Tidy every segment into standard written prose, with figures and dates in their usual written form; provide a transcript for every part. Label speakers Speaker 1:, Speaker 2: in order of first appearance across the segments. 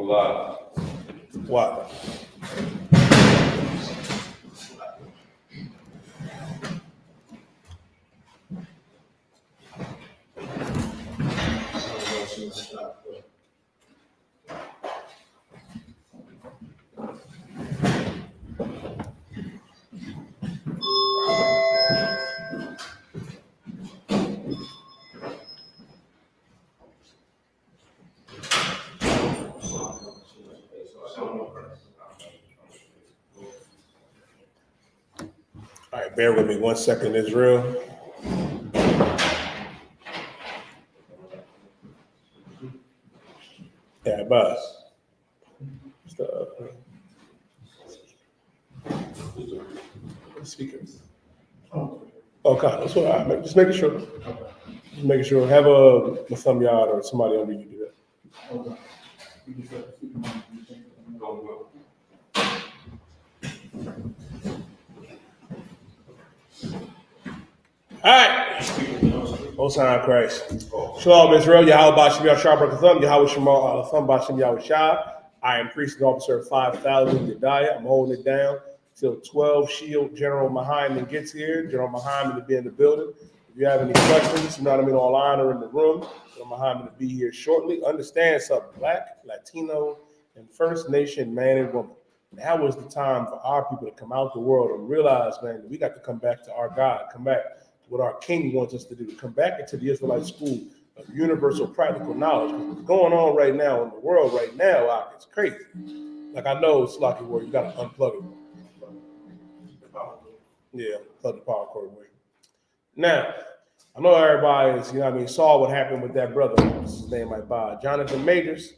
Speaker 1: What? All right, bear with me 1 second, Israel. Yeah, boss. Speakers. Okay, that's what I'm just making sure. Just making sure. Have a some yard or somebody under you do that. All right. Hosanna Christ. Shalom, Israel. Yahweh Bashim Yahshua Barakatham. Yahweh Shema Thumb Bashim Yahweh Shah. I am priest and officer of 5,000 Yedaya. I'm holding it down till 12 Shield General Mahayaman gets here. General Mahayaman to be in the building. If you have any questions, you know what I mean, all honor in the room. General Mahayaman to be here shortly. Understand something. Black, Latino, and First Nation man and woman. Now is the time for our people to come out the world and realize, man, that we got to come back to our God, come back to what our King wants us to do, come back into the Israelite school of universal practical knowledge. What's going on right now in the world right now, it's crazy. Like I know it's lucky where you got to unplug it. Yeah, plug the power cord away. Now, I know everybody is, saw what happened with that brother. His name might be Jonathan Majors.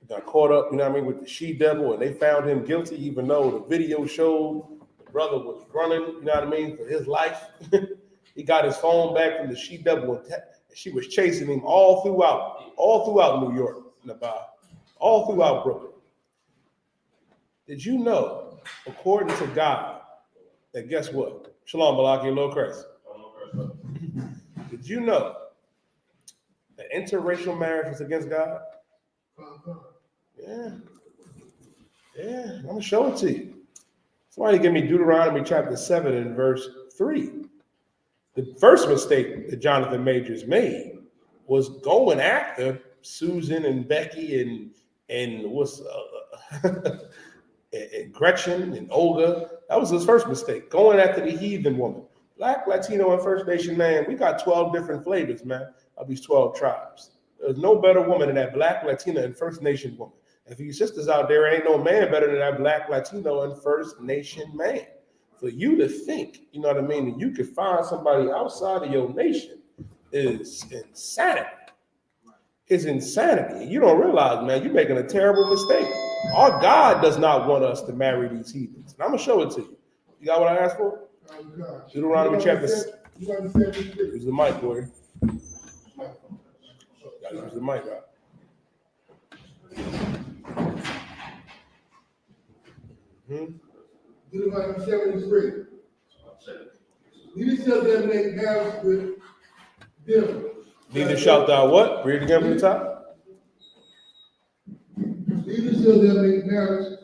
Speaker 1: Got caught up, with the she-devil, and they found him guilty, even though the video showed the brother was running, for his life. He got his phone back from the she-devil, and she was chasing him all throughout New York, all throughout Brooklyn. Did you know, according to God, that guess what? Shalom, Malaki, Lord Christ. Did you know that interracial marriage is against God? Yeah, I'm going to show it to you. Somebody give me Deuteronomy chapter 7 and verse 3. The first mistake that Jonathan Majors made was going after Susan and Becky and Gretchen and Olga. That was his first mistake, going after the heathen woman. Black, Latino, and First Nation man, we got 12 different flavors, man, of these 12 tribes. There's no better woman than that Black, Latina, and First Nation woman. And for you sisters out there, ain't no man better than that Black, Latino, and First Nation man. For you to think, that you could find somebody outside of your nation is insanity. It's insanity. You don't realize, man, you're making a terrible mistake. Our God does not want us to marry these heathens. And I'm going to show it to you. You got what I asked for? Deuteronomy chapter 6. Use the mic, boy. Use the mic, God.
Speaker 2: Deuteronomy 73. Neither shall they make marriage with them.
Speaker 1: Neither shalt thou what? Read it again from the top.
Speaker 2: Neither shall they make marriage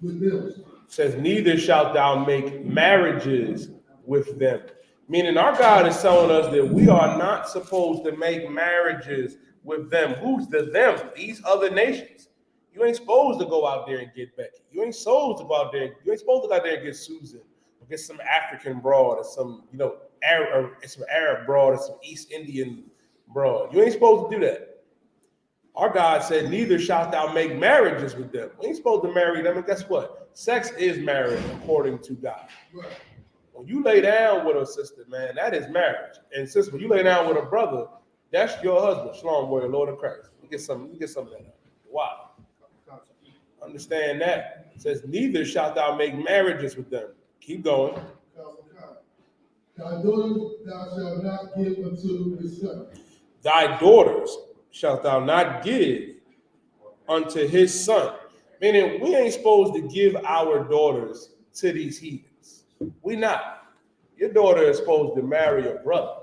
Speaker 2: with them.
Speaker 1: It says, neither shalt thou make marriages with them. Meaning our God is telling us that we are not supposed to make marriages with them. Who's the them? These other nations. You ain't supposed to go out there and get Becky. You ain't supposed to go out there. You ain't supposed to go out there and get Susan or get some African broad or some, Arab broad or some East Indian broad. You ain't supposed to do that. Our God said, neither shalt thou make marriages with them. We ain't supposed to marry them. And guess what? Sex is marriage according to God.
Speaker 2: Right.
Speaker 1: When you lay down with a sister, man, that is marriage. And sister, when you lay down with a brother, that's your husband. Shalom, warrior, Lord of Christ. You get some of that. Why? Understand that. It says, neither shalt thou make marriages with them. Keep going.
Speaker 2: Thy daughters thou shalt not give unto his son.
Speaker 1: Thy daughters shalt thou not give unto his son. Meaning, we ain't supposed to give our daughters to these heathens. We not. Your daughter is supposed to marry a brother.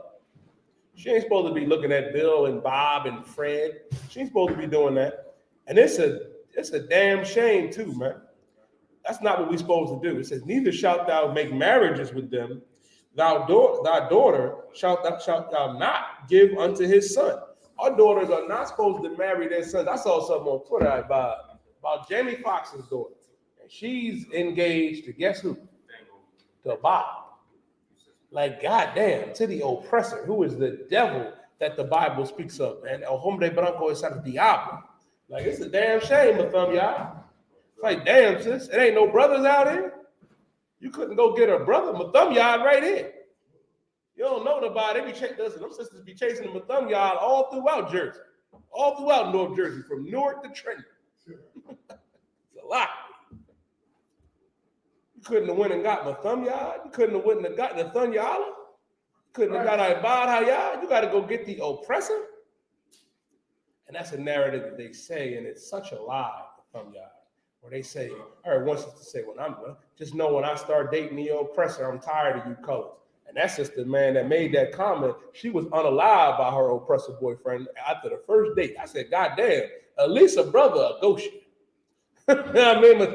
Speaker 1: She ain't supposed to be looking at Bill and Bob and Fred. She ain't supposed to be doing that. And it's a damn shame too, man. That's not what we're supposed to do. It says, neither shalt thou make marriages with them. Thy daughter shalt thou not give unto his son. Our daughters are not supposed to marry their sons. I saw something on Twitter about Jamie Foxx's daughter. And she's engaged to guess who? To Bob. Like, goddamn, to the oppressor, who is the devil that the Bible speaks of, man. El hombre blanco es el diablo. Like, it's a damn shame, Matham. It's like, damn, sis, it ain't no brothers out here. You couldn't go get a brother, Matham right here. You don't know nobody. They be listen, them sisters be chasing the Matham all throughout Jersey, all throughout North Jersey, from Newark to Trenton. It's a lot. You couldn't have went and got Matham. You couldn't have went and got Nathanyala. You couldn't have got Ibad. You got to go get the oppressor. And that's a narrative that they say, and it's such a lie, Matham. Where they say, I heard one sister say, just know when I start dating the oppressor, I'm tired of you colors. And that sister, man, that made that comment, she was unalived by her oppressor boyfriend after the first date. I said, God damn, at least a brother, a Goshen. You know what I mean? A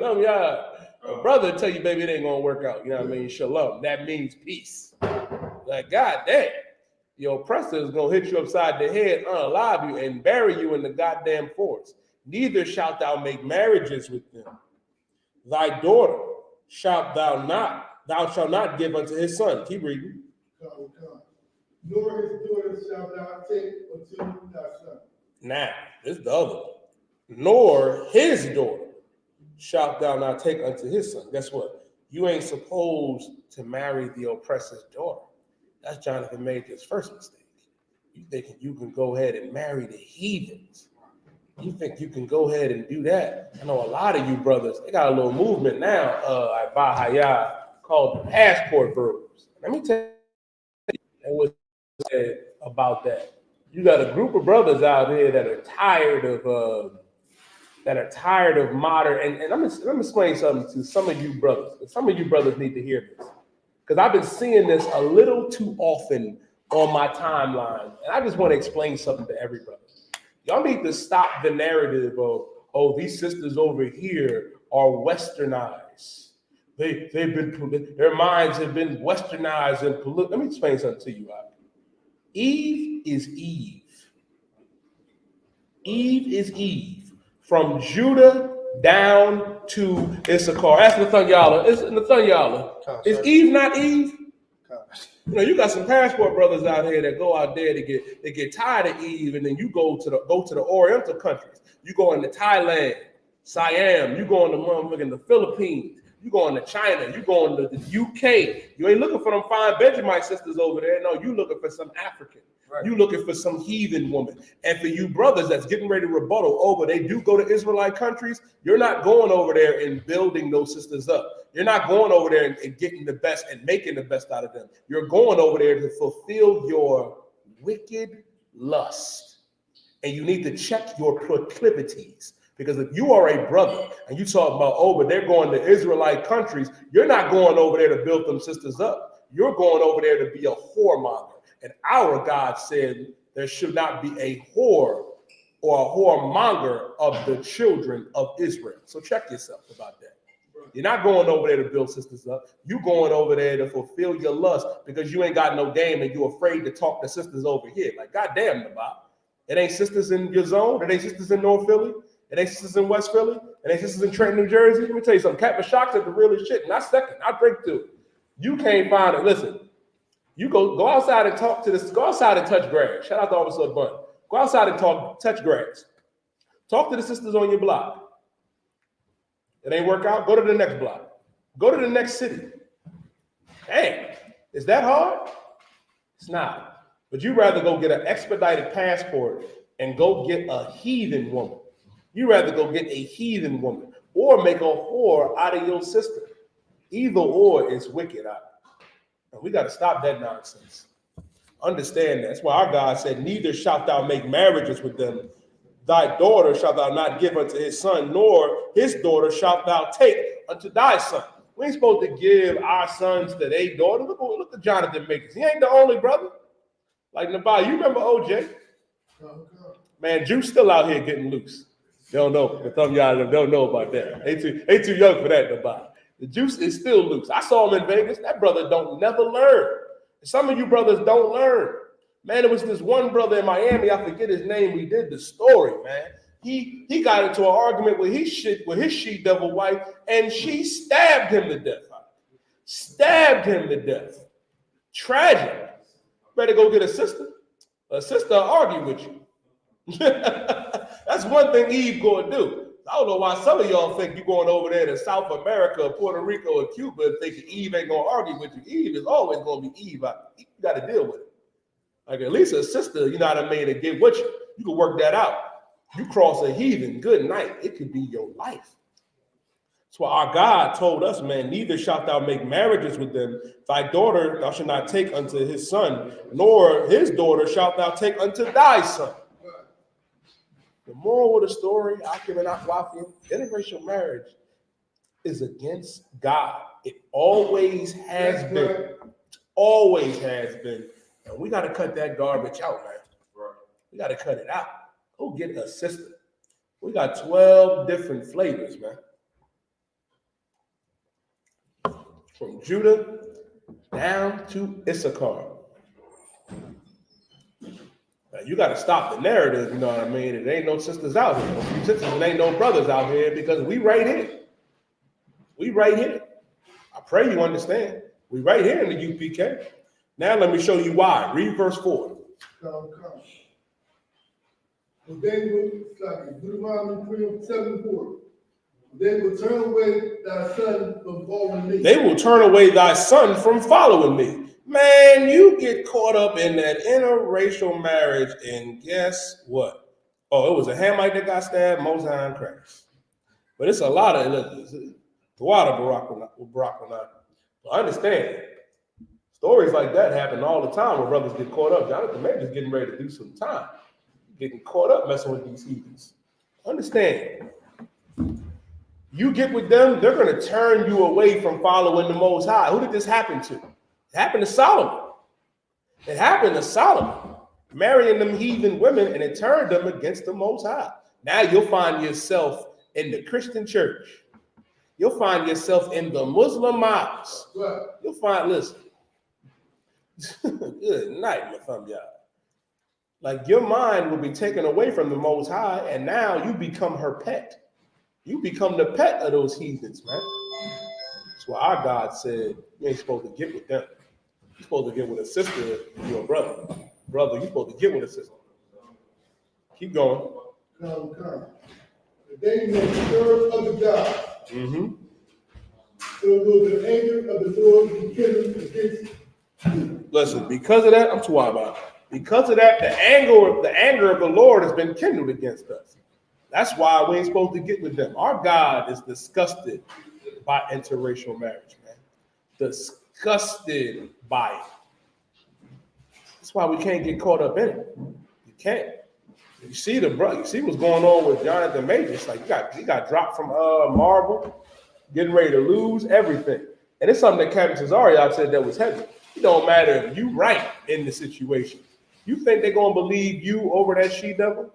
Speaker 1: brother tell you, baby, it ain't gonna work out. You know what I mean? Shalom. That means peace. Like, God damn, the oppressor is gonna hit you upside the head, unalive you, and bury you in the goddamn forest. Neither shalt thou make marriages with them. Thy daughter thou shalt not give unto his son. Keep reading.
Speaker 2: Nor his daughter shalt thou take unto thy son.
Speaker 1: Now, this is the other one. Nor his daughter shalt thou not take unto his son. Guess what? You ain't supposed to marry the oppressor's daughter. That's Jonathan Major's first mistake. You thinking you can go ahead and marry the heathens. You think you can go ahead and do that? I know a lot of you brothers, they got a little movement now at Bahaya called the passport bros. Let me tell you what's said about that. You got a group of brothers out here that are tired of modern, and let me explain something to some of you brothers. Some of you brothers need to hear this. Because I've been seeing this a little too often on my timeline, and I just want to explain something to everybody. Y'all need to stop the narrative of, oh, these sisters over here are westernized. Their minds have been westernized and polluted. Let me explain something to you. Eve is Eve. Eve is Eve. From Judah down to Issachar. Ask Nathanyala. Is Eve not Eve? You know, you got some passport brothers out here that go out there to get tired of Eve, and then you go to the Oriental countries. You go into Thailand, Siam. You go into the Philippines. You go into China. You go into the UK. You ain't looking for them fine Benjamite sisters over there. No, you looking for some African. Right. You looking for some heathen woman. And for you brothers that's getting ready to rebuttal over, they do go to Israelite countries. You're not going over there and building those sisters up. You're not going over there and getting the best and making the best out of them. You're going over there to fulfill your wicked lust. And you need to check your proclivities. Because if you are a brother and you talk about, oh, but they're going to Israelite countries, you're not going over there to build them sisters up. You're going over there to be a whoremonger. And our God said there should not be a whore or a whoremonger of the children of Israel. So check yourself about that. You're not going over there to build sisters up. You're going over there to fulfill your lust because you ain't got no game and you're afraid to talk to sisters over here. Like, goddamn, Nabab. It ain't sisters in your zone. It ain't sisters in North Philly. It ain't sisters in West Philly. It ain't sisters in Trenton, New Jersey. Let me tell you something. Captain Shock's at the realest shit. Not second. Not breakthrough. You can't find it. Listen. You go outside and talk to this. Go outside and touch grass. Shout out to Officer Bun. Go outside and touch grass. Talk to the sisters on your block. It ain't work out. Go to the next block. Go to the next city. Hey, is that hard? It's not. But you'd rather go get an expedited passport and go get a heathen woman. You'd rather go get a heathen woman or make a whore out of your sister. Either or is wicked. And we got to stop that nonsense. Understand that. That's why our God said, neither shalt thou make marriages with them. Thy daughter shalt thou not give unto his son, nor his daughter shalt thou take unto thy son. We ain't supposed to give our sons to their daughter. Look at Jonathan Makers. He ain't the only brother. Like Nabal, you remember OJ? Man, Jews still out here getting loose. They don't know. The thumb y'all don't know about that. They too young for that, Nabal. The juice is still loose. I saw him in Vegas. That brother don't never learn. Some of you brothers don't learn. Man, there was this one brother in Miami, I forget his name. We did the story, man. He got into an argument with his she-devil wife, and she stabbed him to death. Stabbed him to death. Tragic. Better go get a sister. A sister will argue with you. That's one thing Eve gonna do. I don't know why some of y'all think you're going over there to South America, Puerto Rico, or Cuba and thinking Eve ain't gonna argue with you. Eve is always gonna be Eve. You got to deal with it. Like at least a sister, you know what I mean, to get with you. You can work that out. You cross a heathen, good night. It could be your life. That's why our God told us, man, neither shalt thou make marriages with them. Thy daughter thou shalt not take unto his son, nor his daughter shalt thou take unto thy son. The moral of the story, interracial marriage is against God. It always has been. Always has been. And we got to cut that garbage out, man. We got to cut it out. Go get a sister. We got 12 different flavors, man. From Judah down to Issachar. Now, you got to stop the narrative, you know what I mean? It ain't no sisters out here. No few sisters, and ain't no brothers out here because we right here. We right here. I pray you understand. We right here in the UPK. Now let me show you why. Read verse 4.
Speaker 2: They will, Deuteronomy 7:4. They will turn away thy son from following me. They will turn away thy son from following me. Man, you get caught up in that interracial marriage, and guess what? Oh, it was a Hamite that got stabbed, Most High in Christ. But it's a lot of the water Barack. I understand. Stories like that happen all the time where brothers get caught up. Jonathan Major's getting ready to do some time. Getting caught up messing with these heathens. Understand. You get with them, they're going to turn you away from following the Most High. Who did this happen to? It happened to Solomon. It happened to Solomon. Marrying them heathen women, and it turned them against the Most High. Now you'll find yourself in the Christian church. You'll find yourself in the Muslim mosques. You'll find, listen. Good night, my thumb y'all. Like your mind will be taken away from the Most High, and now you become her pet. You become the pet of those heathens, man. That's why our God said you ain't supposed to get with them. You're supposed to get with a sister and your brother. Brother, you're supposed to get with a sister. Keep going. Come. They may serve other gods. Mm-hmm. So will the anger of the Lord be kindled against you.
Speaker 1: Listen, because of that, I'm too wild about it. Because of that, the anger of the Lord has been kindled against us. That's why we ain't supposed to get with them. Our God is disgusted by interracial marriage, man. Disgusted by it. That's why we can't get caught up in it. You can't. You see what's going on with Jonathan Major. It's like he got dropped from Marvel, getting ready to lose everything. And it's something that Captain Cesario said that was heavy. It don't matter if you right in the situation. You think they're gonna believe you over that she-devil?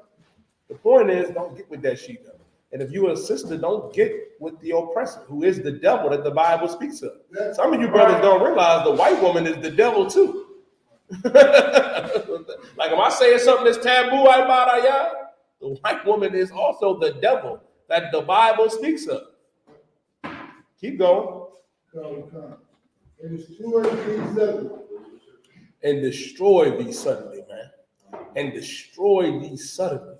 Speaker 1: The point is, don't get with that she-devil. And if you're a sister, don't get with the oppressor, who is the devil that the Bible speaks of. Some of you brothers don't realize the white woman is the devil too. Like, am I saying something that's taboo, the white woman is also the devil that the Bible speaks of. Keep going.
Speaker 2: And destroy these suddenly.
Speaker 1: And destroy these suddenly, man. And destroy these suddenly.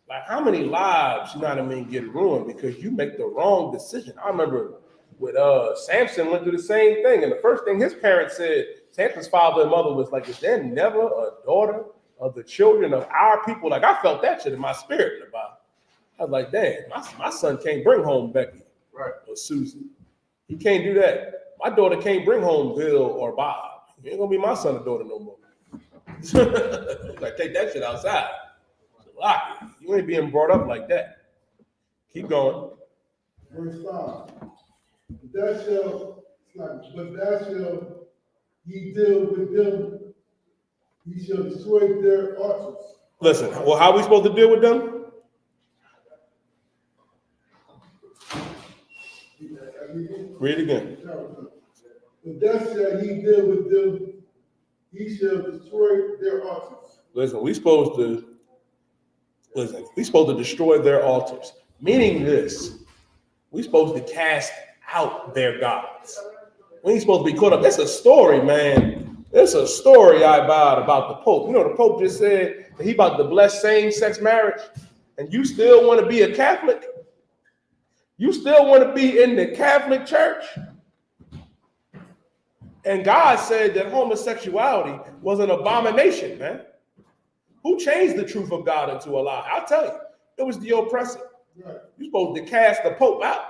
Speaker 1: Like, how many lives, you know what I mean, get ruined because you make the wrong decision? I remember with Samson went through the same thing. And the first thing his parents said, Samson's father and mother was like, is there never a daughter of the children of our people? Like, I felt that shit in my spirit in the Bible. I was like, damn, my son can't bring home Becky or Susan. He can't do that. My daughter can't bring home Bill or Bob. He ain't gonna be my son or daughter no more. Like, take that shit outside. Lock it. You ain't being brought up like that. Keep going.
Speaker 2: Verse 5. But thou shalt ye deal with them He shall destroy their altars.
Speaker 1: Listen, well, how are we supposed to deal with them? Read it again.
Speaker 2: But thus shall he deal with them. He shall destroy their altars.
Speaker 1: Listen, we supposed to destroy their altars. Meaning this, we supposed to cast out their gods. We ain't supposed to be caught up. It's a story, man. It's a story about the Pope. You know, the Pope just said that he about to bless same-sex marriage, and you still want to be a Catholic? You still want to be in the Catholic Church? And God said that homosexuality was an abomination, man. Who changed the truth of God into a lie? I'll tell you, it was the oppressor. Right. You're supposed to cast the Pope out.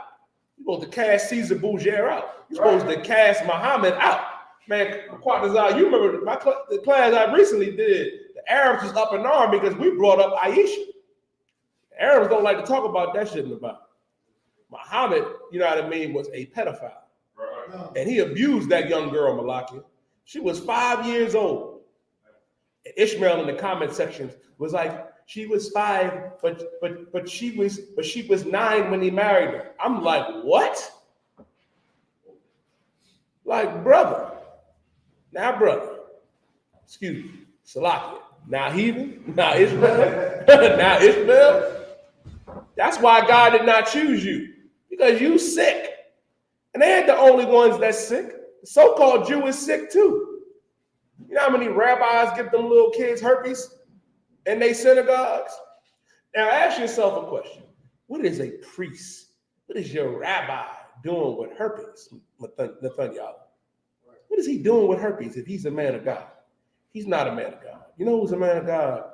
Speaker 1: You're supposed to cast Caesar Borgia out. You're supposed to cast Muhammad out. Man, you remember the class I recently did, the Arabs was up in arms because we brought up I.S.U.P.K. The Arabs don't like to talk about that shit in the Bible. Muhammad, you know what I mean, was a pedophile. Right. And he abused that young girl, Malakia. She was 5 years old. And Ishmael in the comment section was like, she was 5, but she was 9 when he married her. I'm like, what? Like, brother. Now, brother. Excuse me. Salakia. Now heathen. Now Ishmael. Now Ishmael. That's why God did not choose you. Because you sick. And they ain't the only ones that's sick. The so-called Jew is sick too. You know how many rabbis give them little kids herpes in their synagogues? Now ask yourself a question. What is a priest? What is your rabbi doing with herpes, Nathaniel? What is he doing with herpes if he's a man of God? He's not a man of God. You know who's a man of God?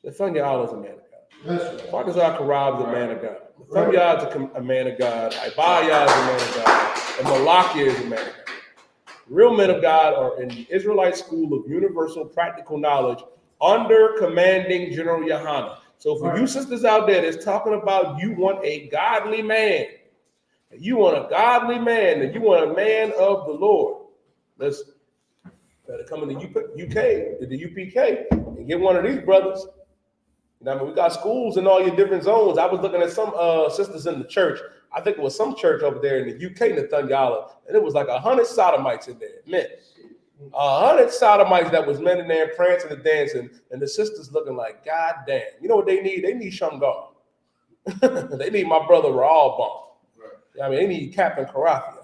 Speaker 1: Nathaniel is a man of God. Fartazar Karab is a man of God. Nathaniel is a man of God. Ibaya is a man of God. And Malakia is a man of God. Real men of God are in the Israelite school of universal practical knowledge under commanding General Yahanna. So for you sisters out there that's talking about you want a godly man, you want a godly man, and you want a man of the Lord, listen, better come in the UK, to the UPK, and get one of these brothers. You know what I mean? We got schools in all your different zones. I was looking at some sisters in the church. I think it was some church over there in the UK, Nathaniel, and it was like 100 sodomites in there. Men. 100 sodomites that was men in there prancing and dancing, and the sisters looking like, God damn. You know what they need? They need Shamgar. They need my brother Raal Bomb. Right. I mean, they need Captain Karafi.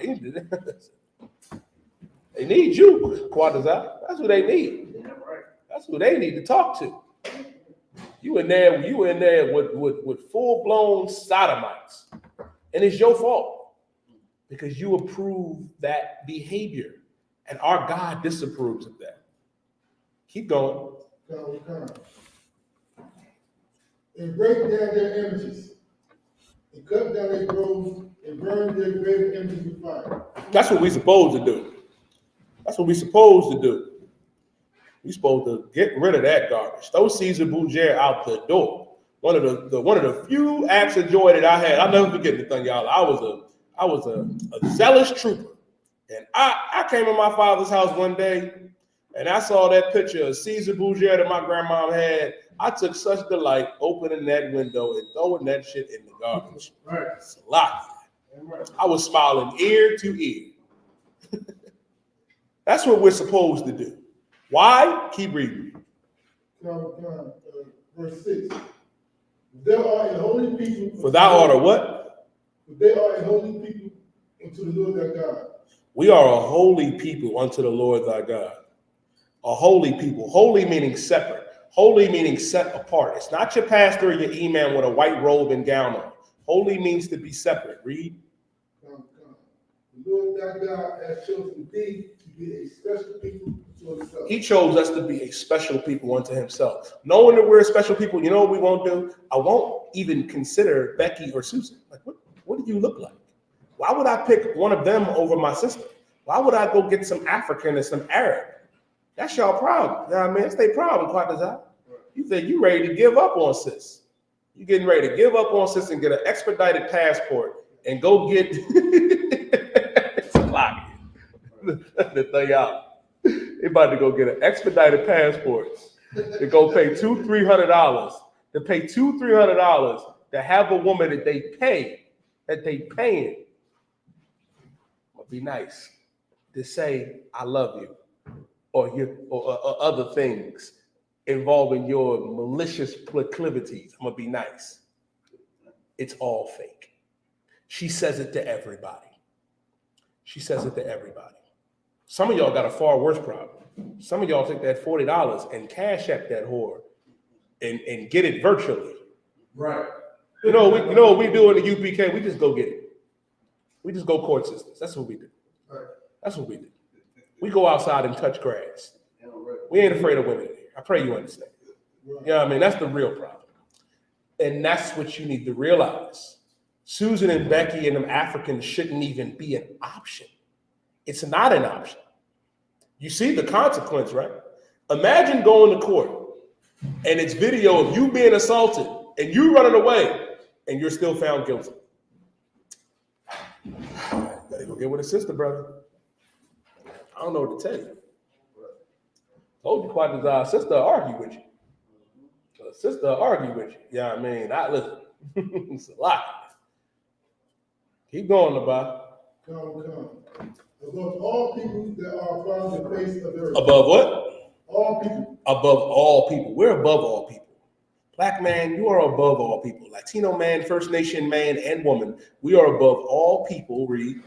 Speaker 1: They need you, Quadazai. That's who they need. That's who they need to talk to. You in there with full-blown sodomites. And it's your fault because you approve that behavior. And our God disapproves of that. Keep going.
Speaker 2: And break down their images, and cut down their groves, and burn their graven images with fire.
Speaker 1: That's what we're supposed to do. That's what we're supposed to do. We're supposed to get rid of that garbage. Throw Caesar Borgia out the door. One of the few acts of joy that I had. I'll never forget the thing, y'all. I was a zealous trooper. And I came in my father's house one day and I saw that picture of Caesar Borgia that my grandma had. I took such delight opening that window and throwing that shit in the garbage. Right. I was smiling ear to ear. That's what we're supposed to do. Why? Keep reading.
Speaker 2: Verse 6. There are a holy people.
Speaker 1: For thou art a what?
Speaker 2: They are a holy people unto the Lord thy God.
Speaker 1: We are a holy people unto the Lord thy God. A holy people. Holy meaning separate. Holy meaning set apart. It's not your pastor or your imam with a white robe and gown on. Holy means to be separate. Read.
Speaker 2: The Lord thy God has chosen thee to be a special people to himself. He
Speaker 1: chose us to be a special people unto himself. Knowing that we're a special people, you know what we won't do? I won't even consider Becky or Susan. Like, what do you look like? Why would I pick one of them over my sister? Why would I go get some African and some Arab? That's y'all problem. You know what I mean? That's their problem, Quadazai. You think you ready to give up on sis. You getting ready to give up on sis and get an expedited passport and go get it's a lot. The thing out. They about to go get an expedited passports. They go pay $200-300 to pay $200-300 to have a woman that they paying. Would be nice to say I love you, or other things involving your malicious proclivities. I'm gonna be nice. It's all fake. She says it to everybody. Some of y'all got a far worse problem. Some of y'all take that $40 and cash app that whore and get it virtually.
Speaker 2: Right.
Speaker 1: You know what we do in the UPK? We just go get it. We just go court systems. That's what we do.
Speaker 2: Right.
Speaker 1: That's what we do. We go outside and touch grass. We ain't afraid of women here. I pray you understand.
Speaker 2: Right.
Speaker 1: You know what I mean? That's the real problem. And that's what you need to realize. Susan and Becky and them Africans shouldn't even be an option. It's not an option. You see the consequence, right? Imagine going to court and it's video of you being assaulted and you running away and you're still found guilty. Better go get with a sister, brother. I don't know what to tell you. Told you quite a sister will argue with you. A sister will argue with you. Yeah, I mean, listen. It's a lot. Keep going, Abba.
Speaker 2: Come. Above all people that are upon the face of the earth.
Speaker 1: Above what?
Speaker 2: All people.
Speaker 1: Above all people. We're above all people. Black man, you are above all people. Latino man, First Nation man, and woman, we are above all people. Read.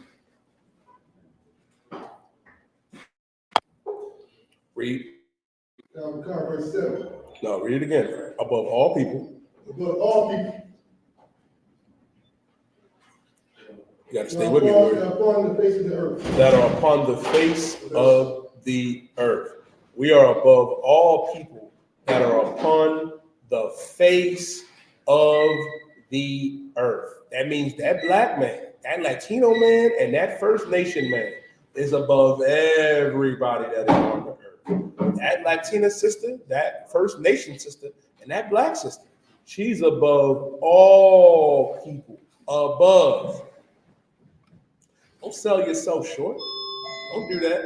Speaker 2: Verse 7.
Speaker 1: No, read it again. Above all people.
Speaker 2: Above all people.
Speaker 1: You got to stay with me.
Speaker 2: Upon the face of the earth.
Speaker 1: That are upon the face of the earth. We are above all people that are upon the face of the earth. That means that black man, that Latino man, and that First Nation man is above everybody that is on the earth. That Latina sister, that First Nation sister, and that black sister, she's above all people. Above. Don't sell yourself short. Don't do that.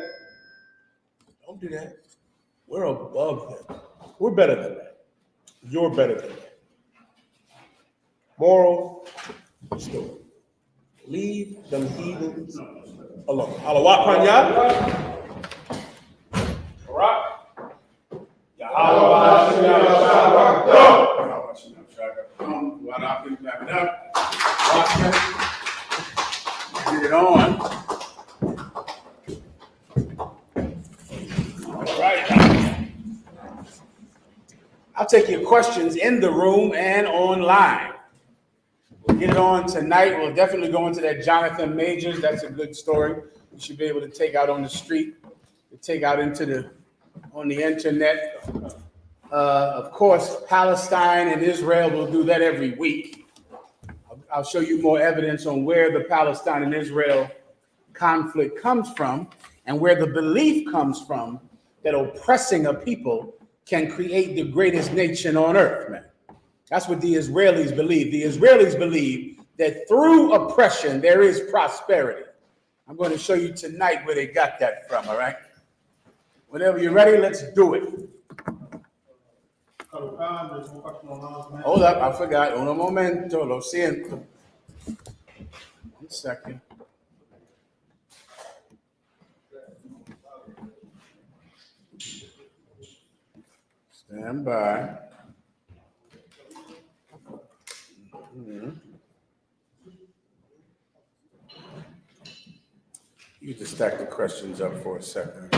Speaker 1: Don't do that. We're above them. We're better than that. You're better than that. Moral story. Leave them heathens alone. Halawat Panya. Alright.
Speaker 3: Get it on. All right. I'll take your questions in the room and online. We'll get it on tonight. We'll definitely go into that Jonathan Majors. That's a good story. You should be able to take out on the street, to take out on the internet. Of course, Palestine and Israel will do that every week. I'll show you more evidence on where the Palestine and Israel conflict comes from and where the belief comes from that oppressing a people can create the greatest nation on earth, man. That's what the Israelis believe. The Israelis believe that through oppression, there is prosperity. I'm going to show you tonight where they got that from, all right? Whenever you're ready, let's do it. Hold up, I forgot. Un momento, lo siento. 1 second. Stand by. You just stack the questions up for a second.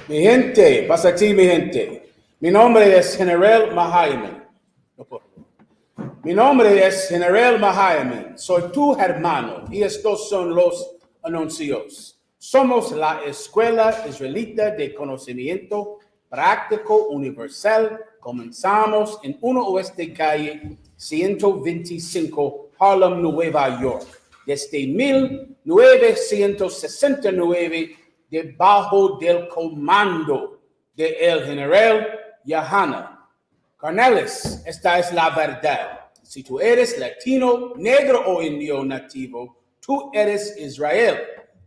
Speaker 3: Mi gente, pasa aquí mi gente. Mi nombre es General Mahayaman. Mi nombre es General Mahayaman. Soy tu hermano y estos son los anuncios. Somos la Escuela Israelita de Conocimiento Práctico Universal. Comenzamos en 1WEST Calle 125, Harlem, Nueva York. Desde 1969, debajo del comando de el General Yahanna. Carnelis, esta es la verdad. Si tú eres latino, negro o indio nativo, tú eres Israel,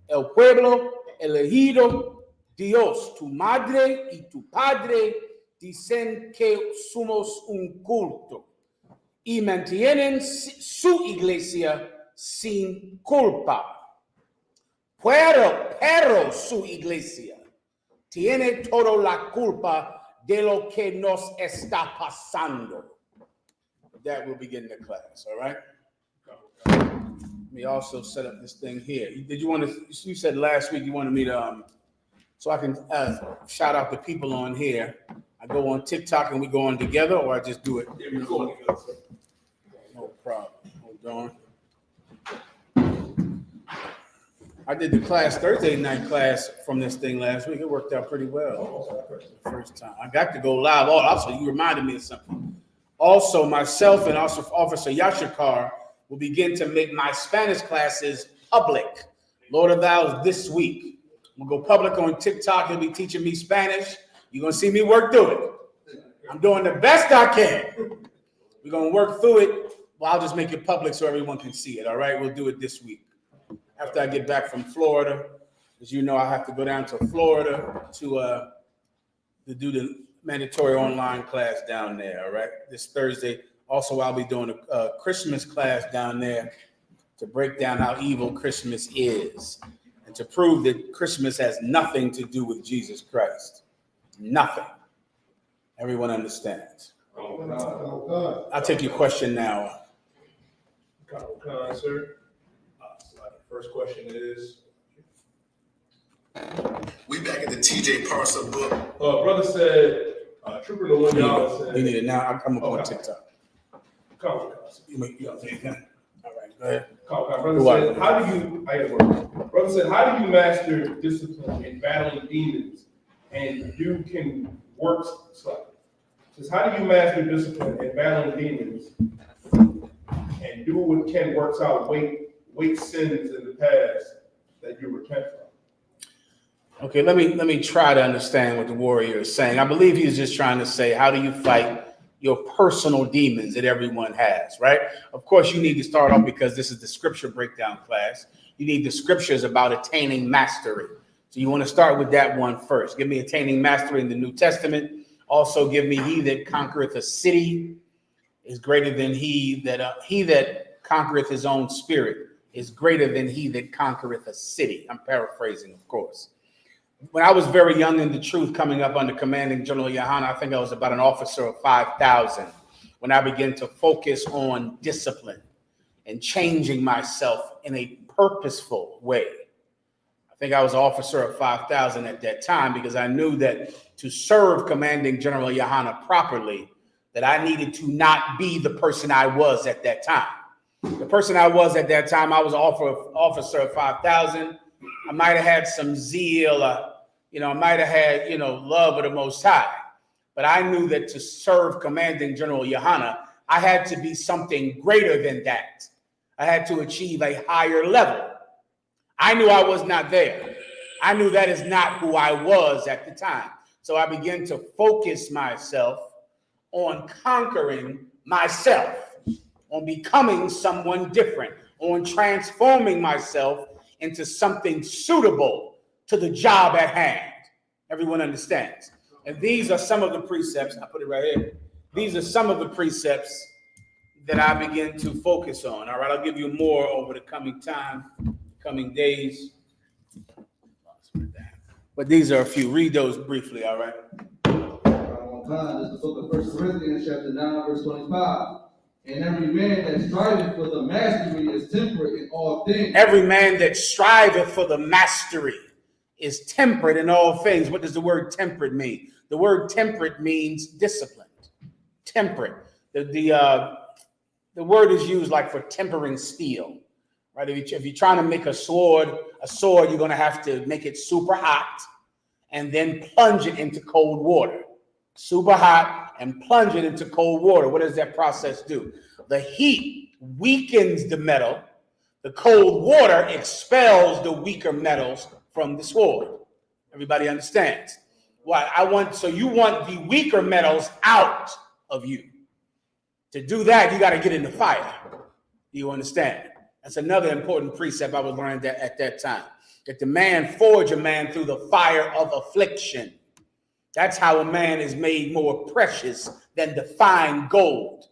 Speaker 3: el pueblo elegido. Dios, tu madre y tu padre dicen que somos un culto y mantienen su iglesia sin culpa. Pero su iglesia tiene toda la culpa de lo que nos está pasando. That will begin the class, all right? Let me also set up this thing here. Did you want to, you said last week you wanted me to, so I can shout out the people on here. I go on TikTok and we go on together, or I just do it?
Speaker 1: Yeah, we go on together, sir.
Speaker 3: No problem. Hold on. I did the class, Thursday night class from this thing last week. It worked out pretty well. First time. I got to go live. Oh, also, you reminded me of something. Also, myself and also Officer Yashikar will begin to make my Spanish classes public. Lord allows this week. I'm going to go public on TikTok. He'll be teaching me Spanish. You're going to see me work through it. I'm doing the best I can. We're going to work through it. Well, I'll just make it public so everyone can see it, all right? We'll do it this week. After I get back from Florida, as you know, I have to go down to Florida to do the mandatory online class down there, all right? This Thursday. Also, I'll be doing a Christmas class down there to break down how evil Christmas is and to prove that Christmas has nothing to do with Jesus Christ. Nothing. Everyone understands. I'll take your question now.
Speaker 1: Sir. First question is.
Speaker 4: We back at the TJ Parcel book.
Speaker 1: Brother said, Trooper the one y'all said.
Speaker 3: You need it now. I'm on TikTok.
Speaker 1: All
Speaker 3: right, go ahead.
Speaker 1: Brother said, how do you master discipline in battling demons and you can work? Says, how do you master discipline in battling demons and do what Ken works out, weight sins in the past that you repent from?
Speaker 3: Okay, let me try to understand what the warrior is saying. I believe he's just trying to say, how do you fight your personal demons that everyone has, right? Of course, you need to start off, because this is the scripture breakdown class. You need the scriptures about attaining mastery. So you want to start with that one first. Give me attaining mastery in the New Testament. Also give me he that conquereth a city is greater than he that conquereth his own spirit is greater than he that conquereth a city. I'm paraphrasing, of course. When I was very young in the truth, coming up under commanding General Yahanna, I think I was about an officer of 5,000 when I began to focus on discipline and changing myself in a purposeful way. I think I was an officer of 5,000 at that time, because I knew that to serve commanding General Yahanna properly, that I needed to not be the person I was at that time. The person I was at that time, I was an officer of 5,000. I might have had some zeal, I might have had, love of the Most High. But I knew that to serve commanding General Yahanna, I had to be something greater than that. I had to achieve a higher level. I knew I was not there. I knew that is not who I was at the time. So I began to focus myself on conquering myself, on becoming someone different, on transforming myself into something suitable to the job at hand. Everyone understands. And these are some of the precepts. I put it right here. These are some of the precepts that I begin to focus on. All right, I'll give you more over the coming time, coming days. But these are a few. Read those briefly, all right?
Speaker 5: This is the book of 1 Corinthians chapter 9, verse 25. And every man that striveth for the mastery is temperate in all things.
Speaker 3: Every man that striveth for the mastery is temperate in all things. What does the word temperate mean? The word temperate means disciplined. Temperate. The word is used like for tempering steel, right? If you're trying to make a sword, you're going to have to make it super hot and then plunge it into cold water. Super hot and plunge it into cold water. What does that process do? The heat weakens the metal. The cold water expels the weaker metals from the sword. Everybody understands? So you want the weaker metals out of you. To do that, you got to get in the fire. You understand? That's another important precept I was learning at that time. That the man forge a man through the fire of affliction. That's how a man is made more precious than the fine gold.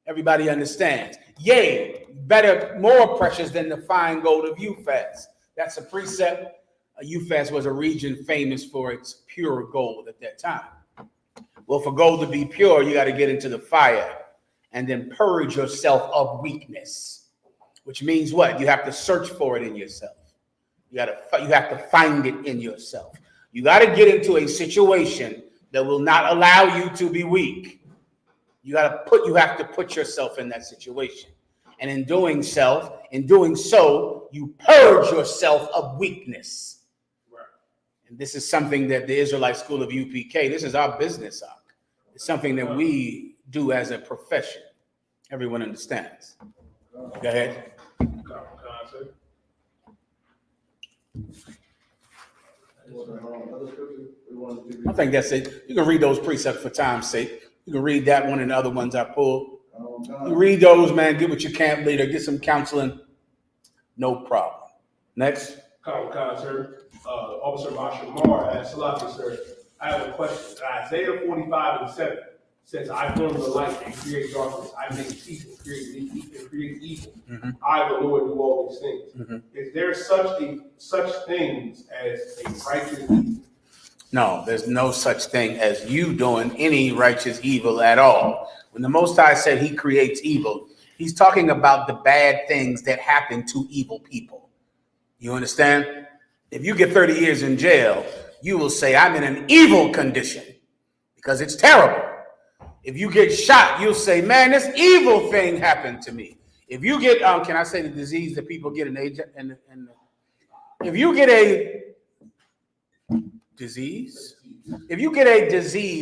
Speaker 3: Everybody understands. Yea, better, more precious than the fine gold of Uphaz. That's a precept. Uphaz was a region famous for its pure gold at that time. Well, for gold to be pure, you got to get into the fire and then purge yourself of weakness, which means what? You have to search for it in yourself. You have to find it in yourself. You got to get into a situation that will not allow you to be weak. You have to put yourself in that situation. And in doing so, you purge yourself of weakness. Right. And this is something that the Israelite School of UPK, this is our business. It's something that we do as a profession. Everyone understands. Go ahead. I think that's it. You can read those precepts for time's sake. You can read that one and the other ones I pulled. You read those, man. Get with your camp leader. Get some counseling. No problem. Next.
Speaker 1: Sir. Officer Mashamar asked Salaki, sir, I have a question. Isaiah 45:7 says, I form the light and create darkness. I make people create evil. Mm-hmm. I, the Lord, do all these things. Mm-hmm. Is there such things as a righteous evil?
Speaker 3: No, there's no such thing as you doing any righteous evil at all. When the Most High said he creates evil, he's talking about the bad things that happen to evil people. You understand? If you get 30 years in jail, you will say, I'm in an evil condition because it's terrible. If you get shot, you'll say, man, this evil thing happened to me. If you get, can I say the disease that people get in age? If you get a disease,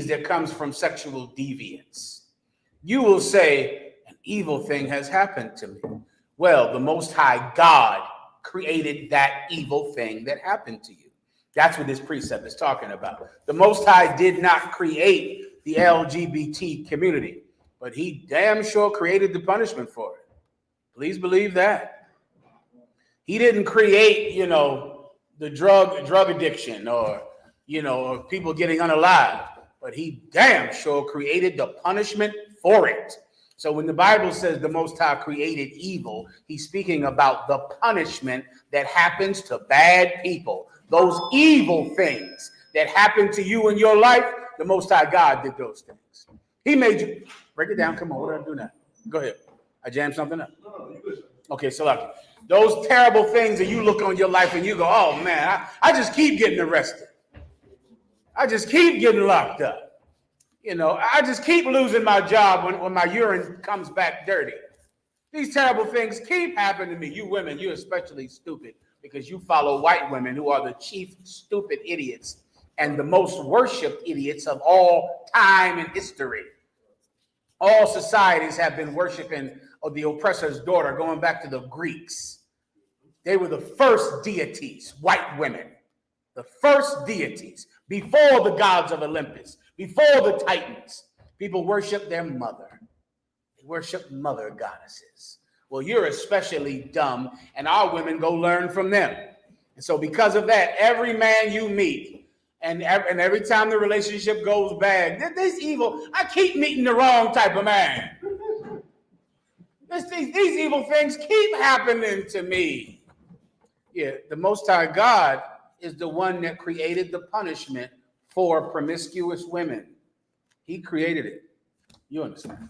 Speaker 3: that comes from sexual deviance, you will say, an evil thing has happened to me. Well, the Most High God created that evil thing that happened to you. That's what this precept is talking about. The Most High did not create the LGBT community, but he damn sure created the punishment for it. Please believe that. He didn't create, the drug addiction or people getting unalive, but he damn sure created the punishment for it. So when the Bible says the Most High created evil, he's speaking about the punishment that happens to bad people. Those evil things that happen to you in your life, the Most High God did those things. He made you. Break it down. Come on. What did I do now? Go ahead. I jammed something up. Okay, so lucky. Those terrible things that you look on your life and you go, oh man, I just keep getting arrested. I just keep getting locked up. I just keep losing my job when my urine comes back dirty. These terrible things keep happening to me. You women, you're especially stupid because you follow white women who are the chief stupid idiots and the most worshipped idiots of all time in history. All societies have been worshiping the oppressor's daughter going back to the Greeks. They were the first deities, white women, the first deities before the gods of Olympus. Before the Titans, people worship their mother. They worship mother goddesses. Well, you're especially dumb, and our women go learn from them. And so because of that, every man you meet, and every time the relationship goes bad, this evil, I keep meeting the wrong type of man. These evil things keep happening to me. Yeah, the Most High God is the one that created the punishment for promiscuous women. He created it. You understand?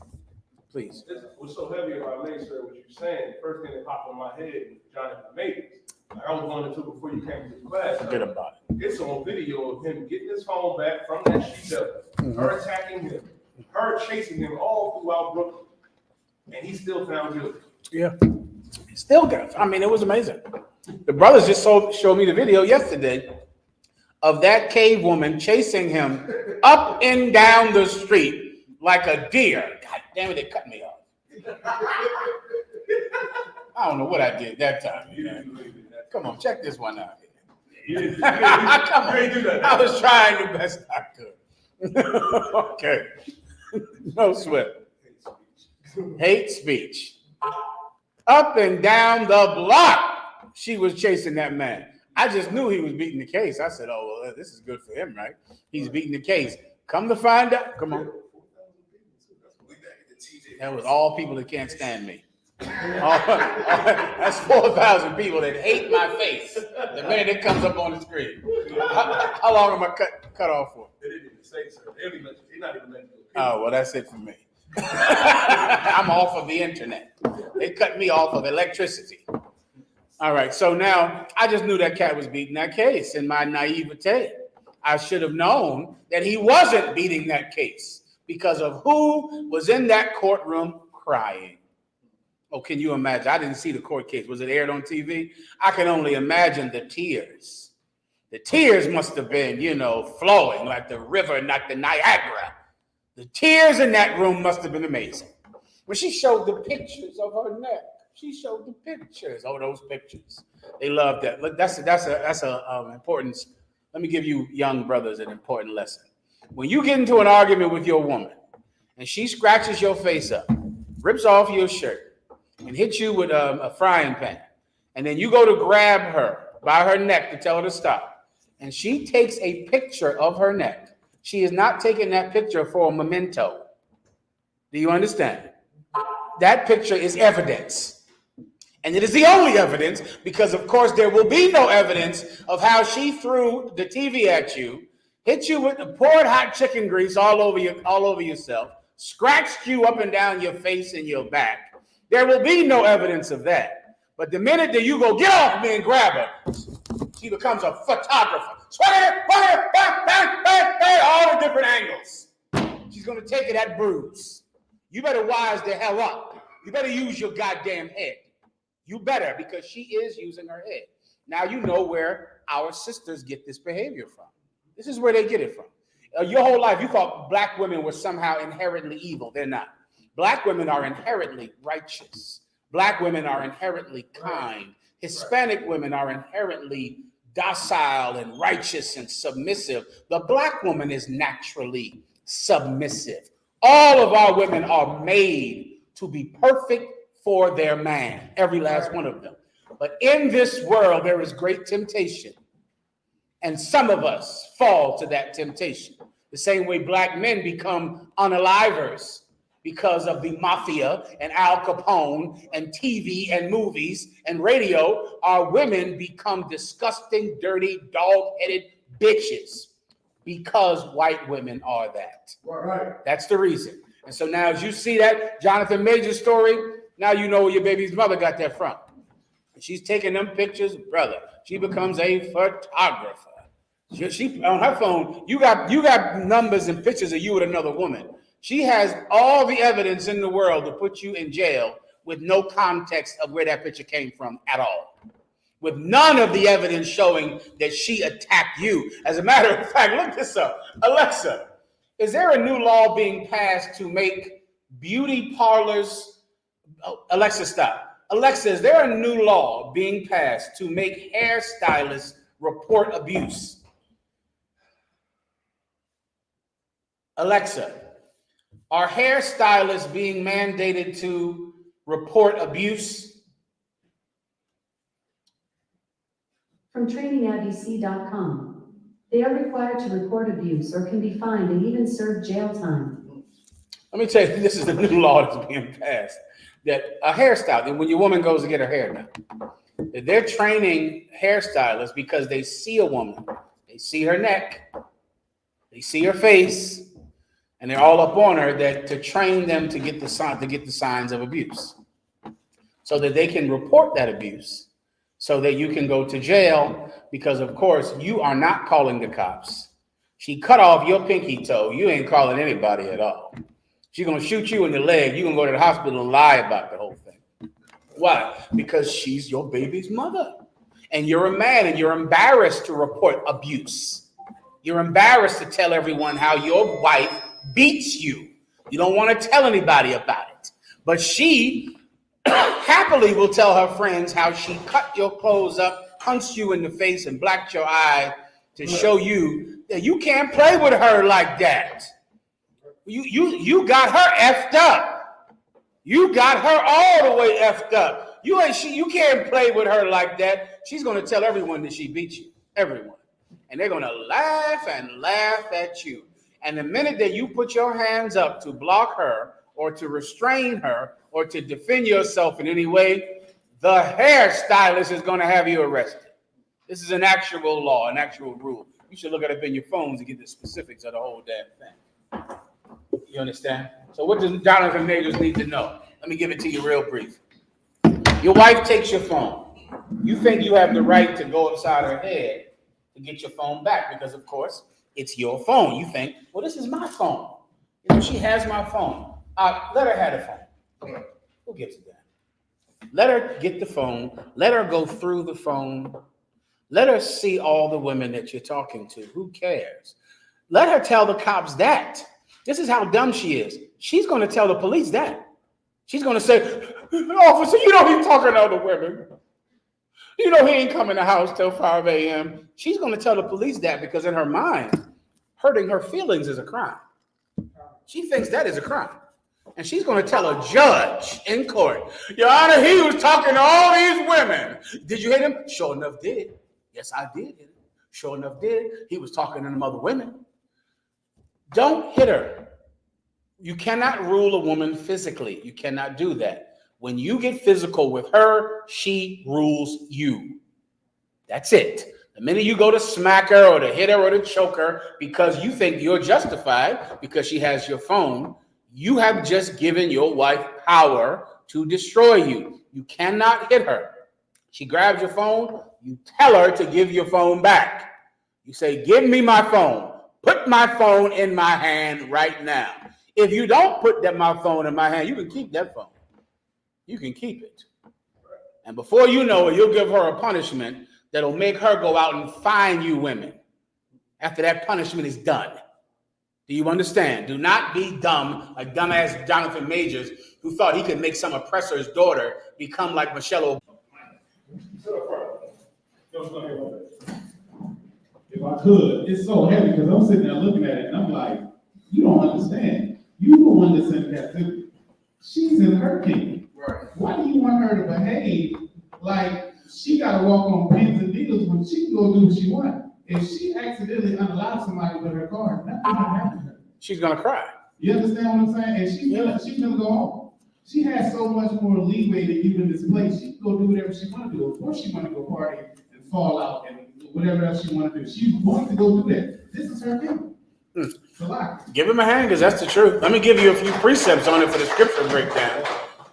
Speaker 3: Please.
Speaker 1: What's so heavy about me, sir, what you're saying, the first thing that popped in my head was Jonathan Majors. Like I was going into before you came to the class.
Speaker 3: Forget about it.
Speaker 1: It's on video of him getting his phone back from that she-devil, her attacking him, her chasing him all throughout Brooklyn, and he still found guilty.
Speaker 3: Yeah. Still got. I mean, it was amazing. The brothers just showed me the video yesterday of that cave woman chasing him up and down the street like a deer. God damn it, it cut me off. I don't know what I did that time. Come on, check this one out. Come on. I was trying the best I could. Okay. No Swift. Hate speech. Up and down the block, she was chasing that man. I just knew he was beating the case. I said, oh, well, this is good for him, right? He's beating the case. Come to find out. Come on. That was all people that can't stand me. That's 4,000 people that hate my face the minute it comes up on the screen. How long am I cut off for?
Speaker 1: They didn't even say so. They're not even letting you.
Speaker 3: Oh, well, that's it for me. I'm off of the internet. They cut me off of electricity. All right, so now I just knew that cat was beating that case in my naivete. I should have known that he wasn't beating that case because of who was in that courtroom crying. Oh, can you imagine? I didn't see the court case. Was it aired on TV? I can only imagine the tears. The tears must have been, flowing like the river, not the Niagara. The tears in that room must have been amazing. When she showed the pictures of her neck, she showed the pictures. Oh, those pictures. They love that. Look, that's a important. Let me give you young brothers an important lesson. When you get into an argument with your woman and she scratches your face up, rips off your shirt, and hits you with a frying pan, and then you go to grab her by her neck to tell her to stop, and she takes a picture of her neck, she is not taking that picture for a memento. Do you understand? That picture is evidence. And it is the only evidence because, of course, there will be no evidence of how she threw the TV at you, hit you with the poured hot chicken grease all over yourself, scratched you up and down your face and your back. There will be no evidence of that. But the minute that you go, get off me and grab her, she becomes a photographer. All the different angles. She's going to take it at bruise. You better wise the hell up. You better use your goddamn head. You better, because she is using her head. Now you know where our sisters get this behavior from. This is where they get it from. Your whole life, you thought black women were somehow inherently evil. They're not. Black women are inherently righteous. Black women are inherently kind. Hispanic women are inherently docile and righteous and submissive. The black woman is naturally submissive. All of our women are made to be perfect for their man, every last one of them. But in this world, there is great temptation. And some of us fall to that temptation. The same way black men become unalivers because of the mafia and Al Capone and TV and movies and radio, our women become disgusting, dirty, dog-headed bitches because white women are that.
Speaker 2: Right.
Speaker 3: That's the reason. And so now as you see that Jonathan Major story, now you know where your baby's mother got that from. She's taking them pictures, brother. She becomes a photographer. She on her phone, you got numbers and pictures of you with another woman. She has all the evidence in the world to put you in jail with no context of where that picture came from at all. With none of the evidence showing that she attacked you. As a matter of fact, look this up. Alexa, is there a new law being passed to make beauty parlors? Oh, Alexa, stop. Alexa, is there a new law being passed to make hairstylists report abuse? Alexa, are hairstylists being mandated to report abuse?
Speaker 6: From trainingabc.com. They are required to report abuse or can be fined and even serve jail time.
Speaker 3: Let me tell you, this is the new law that's being passed. That a hairstylist, when your woman goes to get her hair done, that they're training hairstylists because they see a woman, they see her neck, they see her face, and they're all up on her that to train them to get the signs of abuse, so that they can report that abuse, so that you can go to jail. Because of course you are not calling the cops. She cut off your pinky toe. You ain't calling anybody at all. She's gonna shoot you in the leg. You're gonna go to the hospital and lie about the whole thing. Why? Because she's your baby's mother, and you're a man, and you're embarrassed to report abuse. You're embarrassed to tell everyone how your wife beats you. You don't want to tell anybody about it. But she happily will tell her friends how she cut your clothes up, punched you in the face, and blacked your eye to show you that you can't play with her like that. You got her effed up. You got her all the way effed up. You can't play with her like that. She's gonna tell everyone that she beat you. Everyone. And they're gonna laugh and laugh at you. And the minute that you put your hands up to block her or to restrain her or to defend yourself in any way, the hairstylist is gonna have you arrested. This is an actual law, an actual rule. You should look it up in your phones to get the specifics of the whole damn thing. You understand? So what does Jonathan Majors need to know? Let me give it to you real brief. Your wife takes your phone. You think you have the right to go upside her head to get your phone back because, of course, it's your phone. You think, well, this is my phone. You know, she has my phone. Let her have the phone. Who gives a damn? Let her get the phone. Let her go through the phone. Let her see all the women that you're talking to. Who cares? Let her tell the cops that. This is how dumb she is. She's going to tell the police that. She's going to say, officer, you know he's talking to other women. You know he ain't coming to the house till 5 a.m. She's going to tell the police that because in her mind, hurting her feelings is a crime. She thinks that is a crime. And she's going to tell a judge in court, Your Honor, he was talking to all these women. Did you hit him? Sure enough did. Yes, I did hit him. Sure enough did. He was talking to them other women. Don't hit her. You cannot rule a woman physically. You cannot do that. When you get physical with her, she rules you. That's it. The minute you go to smack her or to hit her or to choke her because you think you're justified because she has your phone, you have just given your wife power to destroy you. You cannot hit her. She grabs your phone. You tell her to give your phone back. You say, give me my phone. Put my phone in my hand right now. If you don't put my phone in my hand, you can keep that phone. You can keep it. And before you know it, you'll give her a punishment that'll make her go out and find you women after that punishment is done. Do you understand? Do not be dumb like dumbass Jonathan Majors who thought he could make some oppressor's daughter become like Michelle Obama.
Speaker 7: If I could, it's so heavy because I'm sitting there looking at it and I'm like, you don't understand. You the one that's in captivity. She's in her kingdom. Right. Why do you want her to behave like she got to walk on pins and needles when she can go do what she wants? If she accidentally unallows somebody with her car, nothing's gonna happen to her.
Speaker 3: She's gonna cry.
Speaker 7: You understand what I'm saying? And she's gonna go home. She has so much more leeway than you in this place. She can go do whatever she want to do. Of course, she want to go party and fall out and whatever else she want to do. She's going to go do that. This is her thing.
Speaker 3: Give him a hand, because that's the truth. Let me give you a few precepts on it for the scripture breakdown.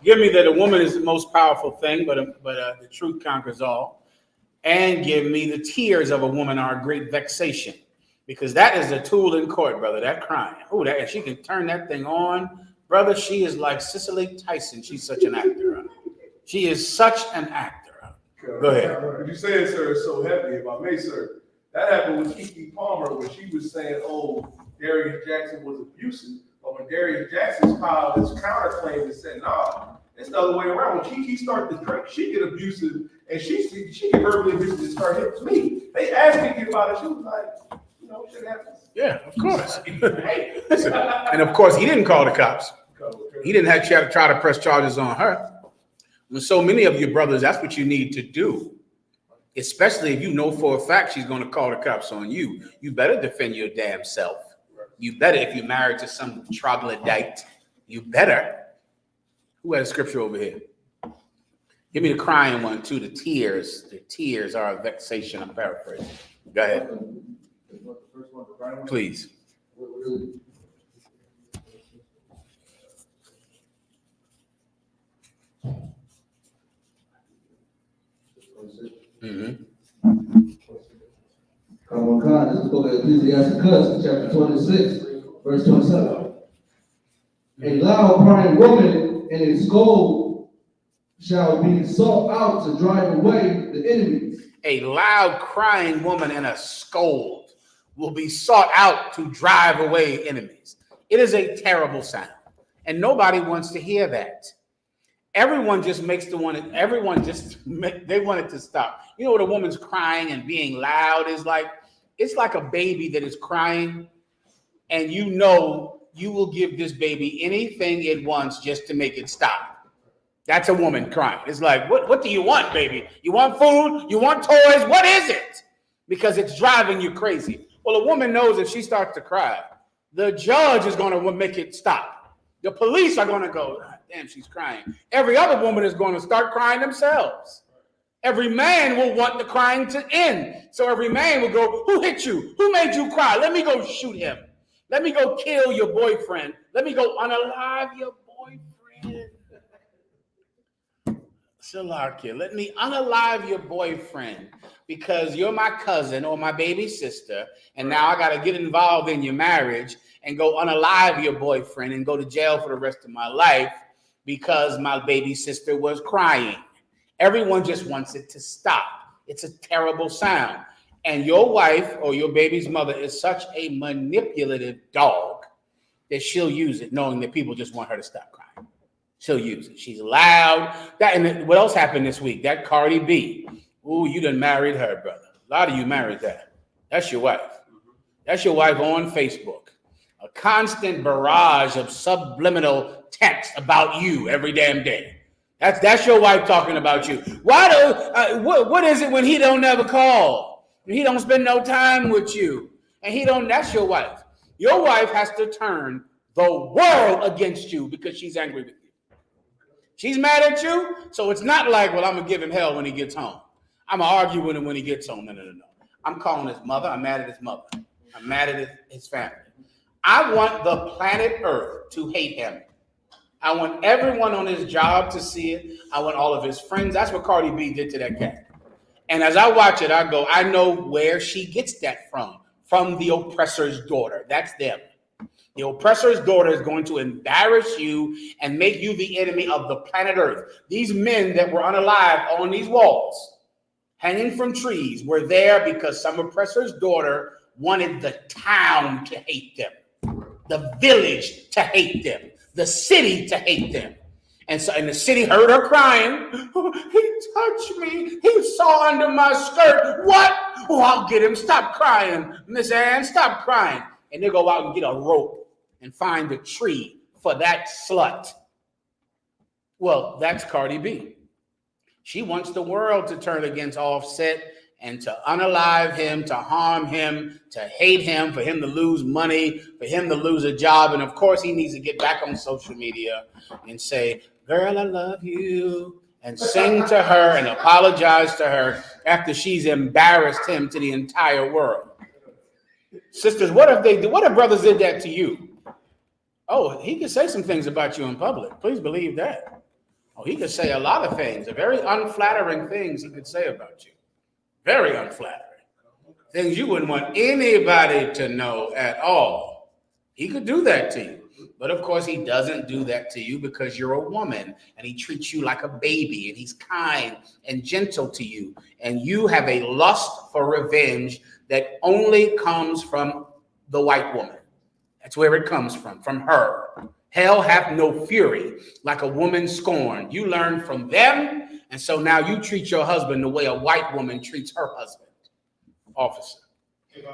Speaker 3: Give me that a woman is the most powerful thing, but the truth conquers all. And give me the tears of a woman are a great vexation, because that is a tool in court, brother. That crying. Oh, that she can turn that thing on, brother. She is like Cicely Tyson. She's such an actor. She is such an actor. Go ahead.
Speaker 2: What you saying, sir, is so heavy. If I may, sir, that happened with Keke Palmer when she was saying, "Oh, Darius Jackson was abusive," but when Darius Jackson filed his counterclaim and said, "Nah, it's the other way around." When Keke started to drink, she get abusive, and she get verbally abusive and start hitting me. They asked Keke about it. She was like, "You know, shit happens."
Speaker 3: Yeah, of course. And of course, he didn't call the cops. He didn't have to try to press charges on her. When so many of your brothers, that's what you need to do. Especially if you know for a fact she's going to call the cops on you. You better defend your damn self. You better, if you're married to some troglodyte, you better. Who has a scripture over here? Give me the crying one too. The tears are a vexation. I'm paraphrasing. Go ahead. Please.
Speaker 5: This is the book of Ecclesiastes, chapter 26, verse 27. A loud crying woman and a scold shall be sought out to drive away the enemies.
Speaker 3: A loud crying woman and a scold will be sought out to drive away enemies. It is a terrible sound, and nobody wants to hear that. Everyone just makes they want it to stop. You know what a woman's crying and being loud is like? It's like a baby that is crying, and you know you will give this baby anything it wants just to make it stop. That's a woman crying. It's like, what do you want, baby? You want food? You want toys? What is it? Because it's driving you crazy. Well, a woman knows if she starts to cry, the judge is going to make it stop. The police are going to go, damn, she's crying. Every other woman is going to start crying themselves. Every man will want the crying to end. So every man will go, who hit you? Who made you cry? Let me go shoot him. Let me go kill your boyfriend. Let me go unalive your boyfriend. Salakia, let me unalive your boyfriend because you're my cousin or my baby sister, and now I got to get involved in your marriage and go unalive your boyfriend and go to jail for the rest of my life because my baby sister was crying. Everyone just wants it to stop. It's a terrible sound. And your wife or your baby's mother is such a manipulative dog that she'll use it knowing that people just want her to stop crying. She'll use it. She's loud. And what else happened this week? That Cardi B. Ooh, you done married her, brother. A lot of you married that. That's your wife. That's your wife on Facebook. A constant barrage of subliminal text about you every damn day. That's your wife talking about you. What is it when he don't never call? He don't spend no time with you. And that's your wife. Your wife has to turn the world against you because she's angry with you. She's mad at you, so it's not like, well, I'm going to give him hell when he gets home. I'm going to argue with him when he gets home. No. I'm calling his mother. I'm mad at his mother. I'm mad at his family. I want the planet Earth to hate him. I want everyone on his job to see it. I want all of his friends. That's what Cardi B did to that cat. And as I watch it, I go, I know where she gets that from the oppressor's daughter. That's them. The oppressor's daughter is going to embarrass you and make you the enemy of the planet Earth. These men that were unalive on these walls, hanging from trees, were there because some oppressor's daughter wanted the town to hate them, the village to hate them, the city to hate them. And the city heard her crying. Oh, he touched me. He saw under my skirt. What? Oh, I'll get him. Stop crying, Miss Ann. Stop crying. And they go out and get a rope and find a tree for that slut. Well, that's Cardi B. She wants the world to turn against Offset and to unalive him, to harm him, to hate him, for him to lose money, for him to lose a job. And of course, he needs to get back on social media and say, girl, I love you, and sing to her and apologize to her after she's embarrassed him to the entire world. Sisters, what if brothers did that to you? Oh, he could say some things about you in public. Please believe that. Oh, he could say a lot of things, very unflattering things he could say about you. Very unflattering. Things you wouldn't want anybody to know at all. He could do that to you. But of course, he doesn't do that to you because you're a woman and he treats you like a baby and he's kind and gentle to you. And you have a lust for revenge that only comes from the white woman. That's where it comes from her. Hell hath no fury like a woman scorned. You learn from them. And so now you treat your husband the way a white woman treats her husband. Officer.
Speaker 8: If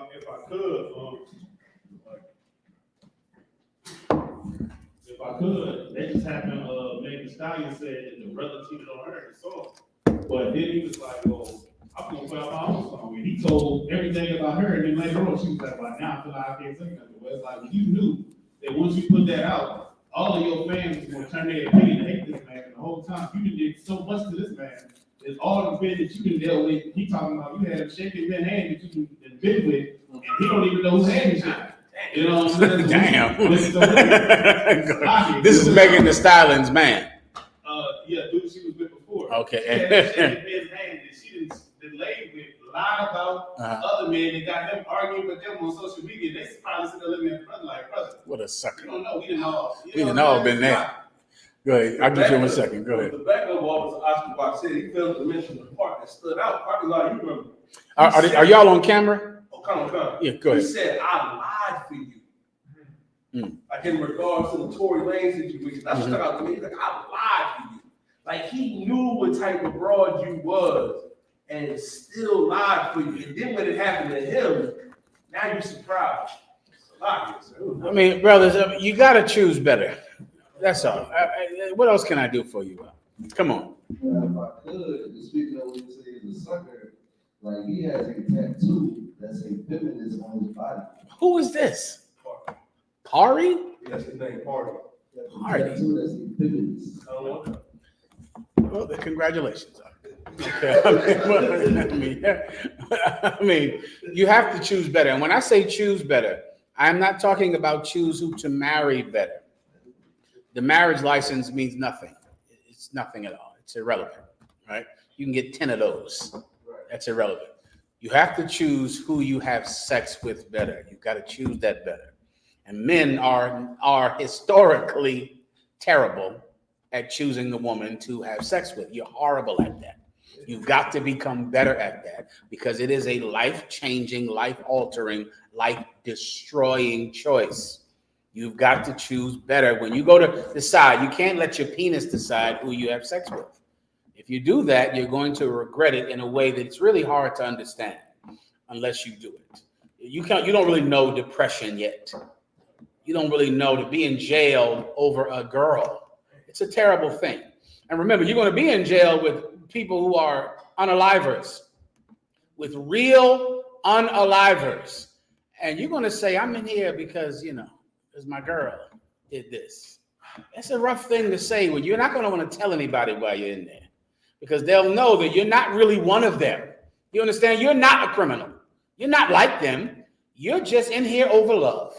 Speaker 8: I could, that just happened. Megan Thee Stallion said that the brother cheated on her and saw. But then he was like, well, I'm gonna put out my own song. And he told everything about her, and then later on she was like, well, now I feel like I can't say nothing. But it's like, you knew that once you put that out, all of your fans were gonna turn their opinion to hate this man. And the whole time you did so much to this man. It's all the men that you can deal with. He talking about you had him shaking that hand that you can been with, and he don't even know who's hand is shaking. You know what I'm saying?
Speaker 3: Damn. This is Megan Thee Stallion's man.
Speaker 8: Yeah, dude she was with before.
Speaker 3: Okay.
Speaker 8: She had his hand that she didn't lay with, lied about other men that got him arguing with them on social media. They probably sit there looking at the brother like, brother,
Speaker 3: what a sucker.
Speaker 8: you don't know. We didn't
Speaker 3: all been there. Go ahead. I'll give you 1 second. Go ahead.
Speaker 9: The backup officer, I.S.U.P.K, said he failed to mention the part that stood out. Probably like you remember.
Speaker 3: Are y'all on camera?
Speaker 9: Oh, come on.
Speaker 3: Yeah, go ahead.
Speaker 9: He said, I lied for you. Like in regards to the Tory Lanez situation, that stuck out to me. He's like, I lied for you. Like he knew what type of broad you was and still lied for you. And then when it happened to him, now you're surprised.
Speaker 3: I mean, brothers, you got to choose better. That's all. What else can I do for you? Come on.
Speaker 5: If I could, speaking of what you say he's a sucker, like he has a tattoo that's a feminist on his body.
Speaker 3: Who is this? Pari?
Speaker 9: That's his name, Party.
Speaker 3: Pari.
Speaker 5: Tattoo that's a feminist.
Speaker 3: Well, congratulations. Okay. I mean, you have to choose better. And when I say choose better, I'm not talking about choose who to marry better. The marriage license means nothing. It's nothing at all. It's irrelevant, right? You can get 10 of those. That's irrelevant. You have to choose who you have sex with better. You've got to choose that better. And men are historically terrible at choosing the woman to have sex with. You're horrible at that. You've got to become better at that because it is a life-changing, life-altering, life-destroying choice. You've got to choose better. When you go to decide, you can't let your penis decide who you have sex with. If you do that, you're going to regret it in a way that it's really hard to understand unless you do it. You don't really know depression yet. You don't really know to be in jail over a girl. It's a terrible thing. And remember, you're going to be in jail with people who are unalivers, with real unalivers. And you're going to say, I'm in here because, because my girl did this. That's a rough thing to say when you're not going to want to tell anybody why you're in there because they'll know that you're not really one of them. You understand? You're not a criminal. You're not like them. You're just in here over love.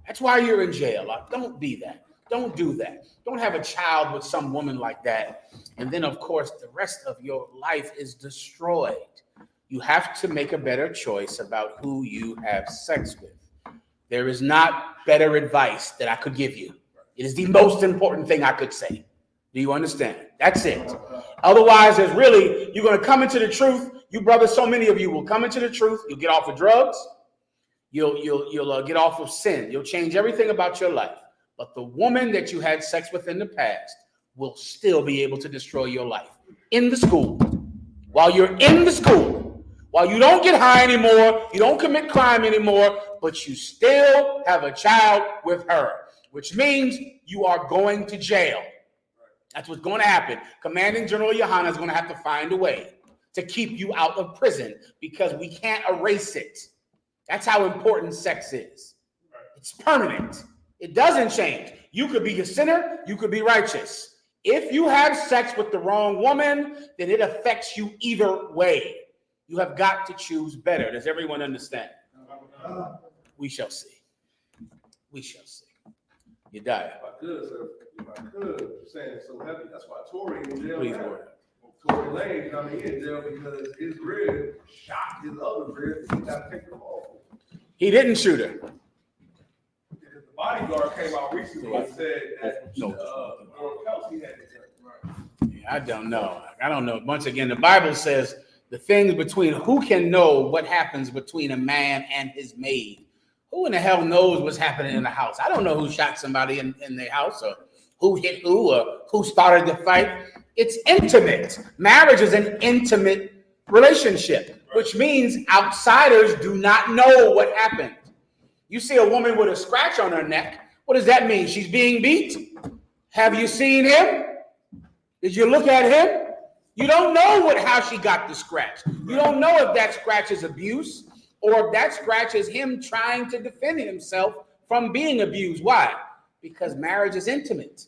Speaker 3: That's why you're in jail. Like, don't be that. Don't do that. Don't have a child with some woman like that. And then, of course, the rest of your life is destroyed. You have to make a better choice about who you have sex with. There is not better advice that I could give you. It is the most important thing I could say. Do you understand? That's it. Otherwise, you're going to come into the truth. You brothers, so many of you will come into the truth. You'll get off of drugs. You'll get off of sin. You'll change everything about your life. But the woman that you had sex with in the past will still be able to destroy your life in the school. While you're in the school, while you don't get high anymore, you don't commit crime anymore, but you still have a child with her, which means you are going to jail. That's what's going to happen. Commanding General Yohanna is going to have to find a way to keep you out of prison because we can't erase it. That's how important sex is. It's permanent. It doesn't change. You could be a sinner. You could be righteous. If you have sex with the wrong woman, then it affects you either way. You have got to choose better. Does everyone understand? We shall see. We shall see. You die.
Speaker 9: If I could, saying it's so heavy. That's why Tory in jail.
Speaker 3: Please, Lord.
Speaker 9: Tory Lane, he in jail because his rib shot his other rib. He got to take them off.
Speaker 3: He didn't shoot her.
Speaker 9: The bodyguard came out recently and said that Kelsey had it.
Speaker 3: Yeah, I don't know. Once again, the Bible says the things between who can know what happens between a man and his maid. Who in the hell knows what's happening in the house? I don't know who shot somebody in their house or who hit who or who started the fight. It's intimate. Marriage is an intimate relationship, which means outsiders do not know what happened. You see a woman with a scratch on her neck. What does that mean? She's being beat? Have you seen him? Did you look at him? You don't know how she got the scratch. You don't know if that scratch is abuse or if that scratch is him trying to defend himself from being abused. Why? Because marriage is intimate.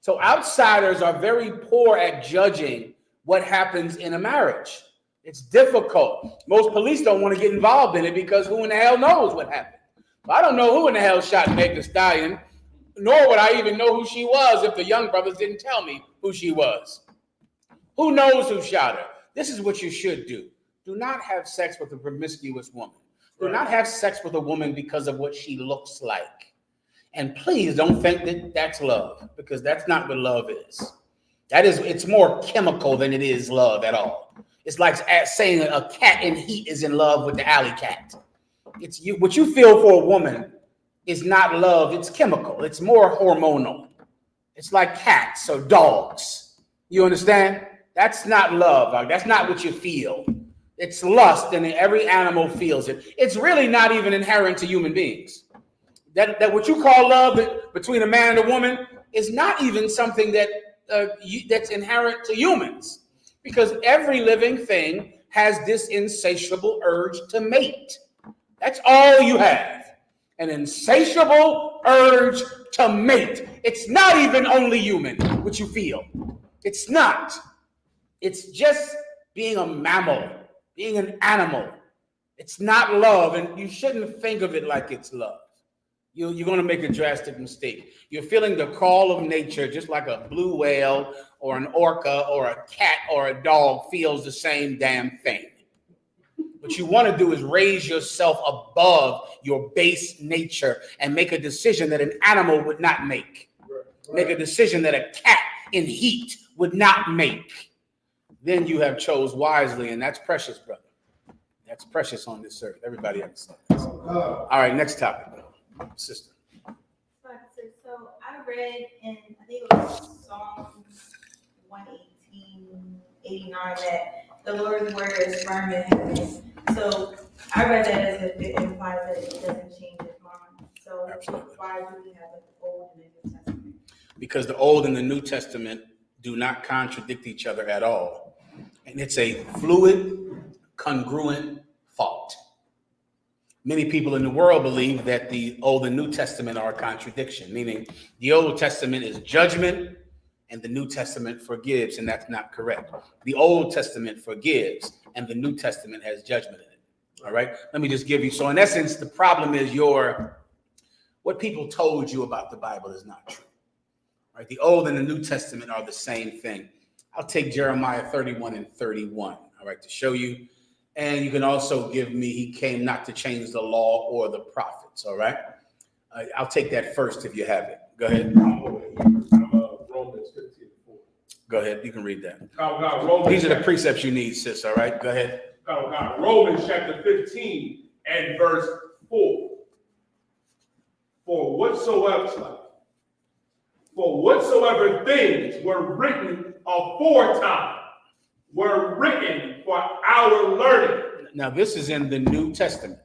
Speaker 3: So outsiders are very poor at judging what happens in a marriage. It's difficult. Most police don't want to get involved in it because who in the hell knows what happened? So I don't know who in the hell shot Meg Thee Stallion, nor would I even know who she was if the young brothers didn't tell me who she was. Who knows who shot her? This is what you should do. Do not have sex with a promiscuous woman. Do not have sex with a woman because of what she looks like. And please don't think that that's love, because that's not what love is. It's more chemical than it is love at all. It's like saying a cat in heat is in love with the alley cat. What you feel for a woman is not love. It's chemical. It's more hormonal. It's like cats or dogs. You understand? That's not love. That's not what you feel. It's lust, and every animal feels it. It's really not even inherent to human beings. That what you call love between a man and a woman is not even something that that's inherent to humans, because every living thing has this insatiable urge to mate. That's all you have. An insatiable urge to mate. It's not even only human, what you feel. It's not. It's just being a mammal, being an animal. It's not love, and you shouldn't think of it like it's love. You're going to make a drastic mistake. You're feeling the call of nature just like a blue whale or an orca or a cat or a dog feels the same damn thing. What you want to do is raise yourself above your base nature and make a decision that an animal would not make. Make a decision that a cat in heat would not make. Then you have chose wisely, and that's precious, brother. That's precious on this earth. Everybody understands. All right, next topic, sister.
Speaker 10: So I read in, I think it was Psalms 118, 89, that the Lord's word is firm in heaven. So I read that as if it implies that it doesn't change its mind. So why do we have the Old and the New Testament?
Speaker 3: Because the Old and the New Testament do not contradict each other at all. And it's a fluid, congruent thought. Many people in the world believe that the Old and New Testament are a contradiction, meaning the Old Testament is judgment and the New Testament forgives, and that's not correct. The Old Testament forgives and the New Testament has judgment in it. All right? Let me just give you, so in essence, the problem is what people told you about the Bible is not true. All right? The Old and the New Testament are the same thing. I'll take Jeremiah 31 and 31, all right, to show you. And you can also give me, he came not to change the law or the prophets, all right? I'll take that first if you have it. Go ahead.
Speaker 1: Romans 15:4.
Speaker 3: Go ahead, you can read that.
Speaker 1: Romans,
Speaker 3: these are the precepts you need, sis, all right? Go ahead.
Speaker 1: Romans chapter 15 and verse 4. For whatsoever things were written aforetime were written for our learning.
Speaker 3: Now, this is in the New Testament.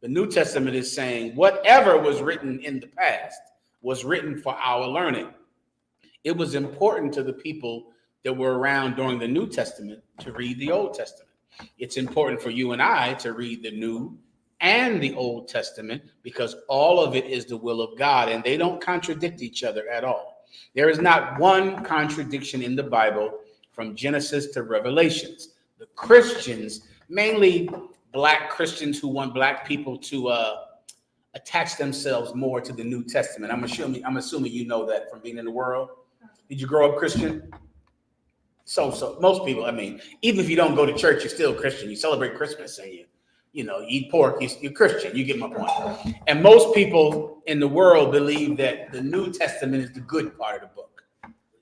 Speaker 3: The New Testament is saying whatever was written in the past was written for our learning. It was important to the people that were around during the New Testament to read the Old Testament. It's important for you and I to read the New and the Old Testament because all of it is the will of God and they don't contradict each other at all. There is not one contradiction in the Bible from Genesis to Revelations. The Christians, mainly Black Christians who want Black people to attach themselves more to the New Testament. I'm assuming you know that from being in the world. Did you grow up Christian? So most people, I mean, even if you don't go to church, you're still Christian. You celebrate Christmas and you eat pork, you're Christian. You get my point. And most people in the world believe that the New Testament is the good part of the book.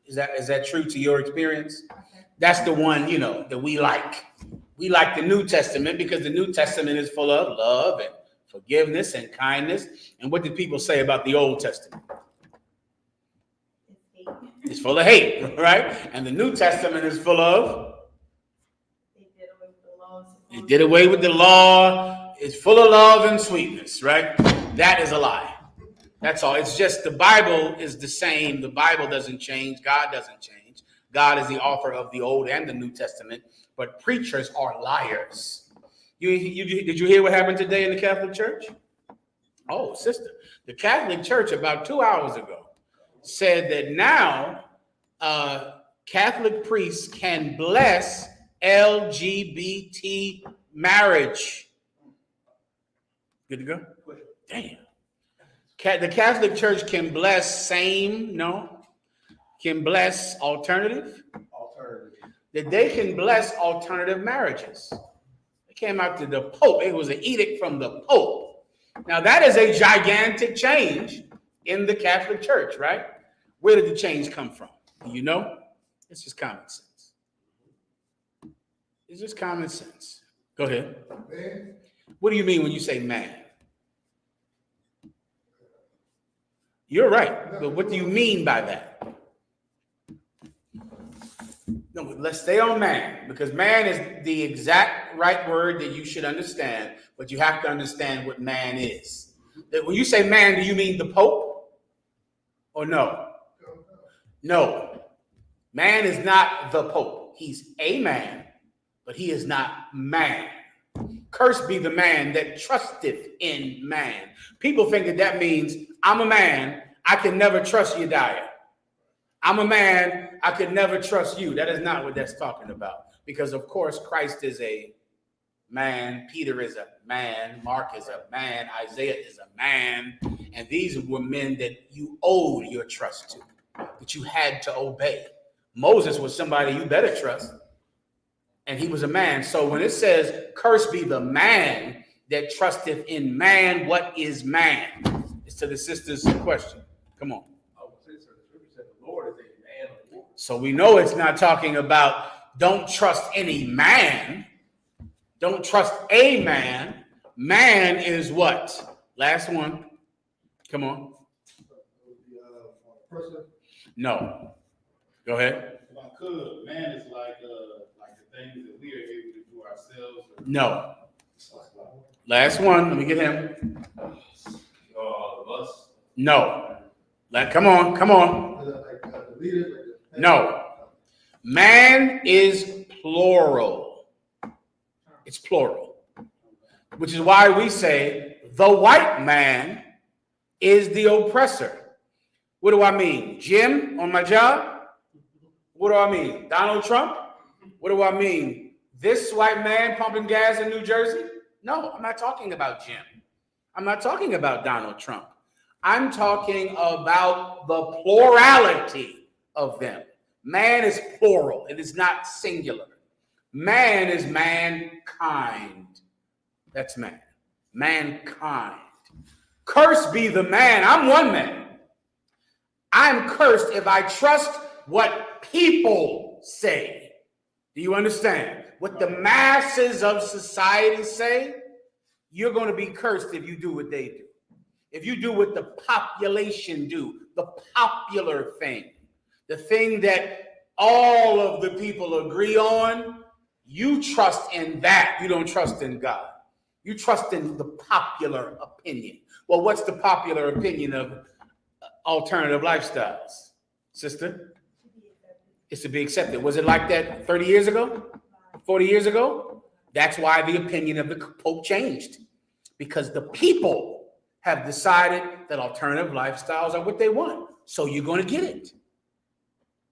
Speaker 3: Is that true to your experience? That's the one, that we like. We like the New Testament because the New Testament is full of love and forgiveness and kindness. And what did people say about the Old Testament? It's full of hate, right? And the New Testament is full of? It did away with the law. It's full of love and sweetness, right? That is a lie. That's all. It's just the Bible is the same. The Bible doesn't change. God doesn't change. God is the author of the Old and the New Testament, but preachers are liars. Did you hear what happened today in the Catholic Church? Oh, sister, the Catholic Church about 2 hours ago said that now Catholic priests can bless LGBT marriage. Good to go? Damn. The Catholic Church can bless can bless alternative. That they can bless alternative marriages. It came out to the Pope. It was an edict from the Pope. Now that is a gigantic change in the Catholic Church, right? Where did the change come from? Do you know? It's just common sense. It's just common sense. Go ahead.
Speaker 2: Man.
Speaker 3: What do you mean when you say man? You're right, but what do you mean by that? No, let's stay on man, because man is the exact right word that you should understand, but you have to understand what man is. When you say man, do you mean the Pope? Or no? No. Man is not the Pope. He's a man, but he is not man. Cursed be the man that trusteth in man. People think that that means I'm a man, I can never trust Yediah. I'm a man, I could never trust you. That is not what that's talking about. Because, of course, Christ is a man. Peter is a man. Mark is a man. Isaiah is a man. And these were men that you owed your trust to, that you had to obey. Moses was somebody you better trust. And he was a man. So when it says, cursed be the man that trusteth in man, what is man? It's to the sister's question. Come on. So we know it's not talking about don't trust any man. Don't trust a man. Man is what? Last one. Come on. No. Go ahead.
Speaker 7: If I could, man is like the things that we are able to do ourselves.
Speaker 3: No. Last one. Let me get him. No. Come on. Come on. No. Man is plural. It's plural. Which is why we say the white man is the oppressor. What do I mean? Jim on my job? What do I mean? Donald Trump? What do I mean? This white man pumping gas in New Jersey? No, I'm not talking about Jim. I'm not talking about Donald Trump. I'm talking about the plurality of them. Man is plural. It is not singular. Man is mankind. That's man. Mankind. Cursed be the man. I'm one man. I'm cursed if I trust what people say. Do you understand? What the masses of society say, you're going to be cursed if you do what they do. If you do what the population do, the popular thing, the thing that all of the people agree on, you trust in that. You don't trust in God. You trust in the popular opinion. Well, what's the popular opinion of alternative lifestyles, sister? It's to be accepted. Was it like that 30 years ago? 40 years ago? That's why the opinion of the Pope changed. Because the people have decided that alternative lifestyles are what they want. So you're going to get it.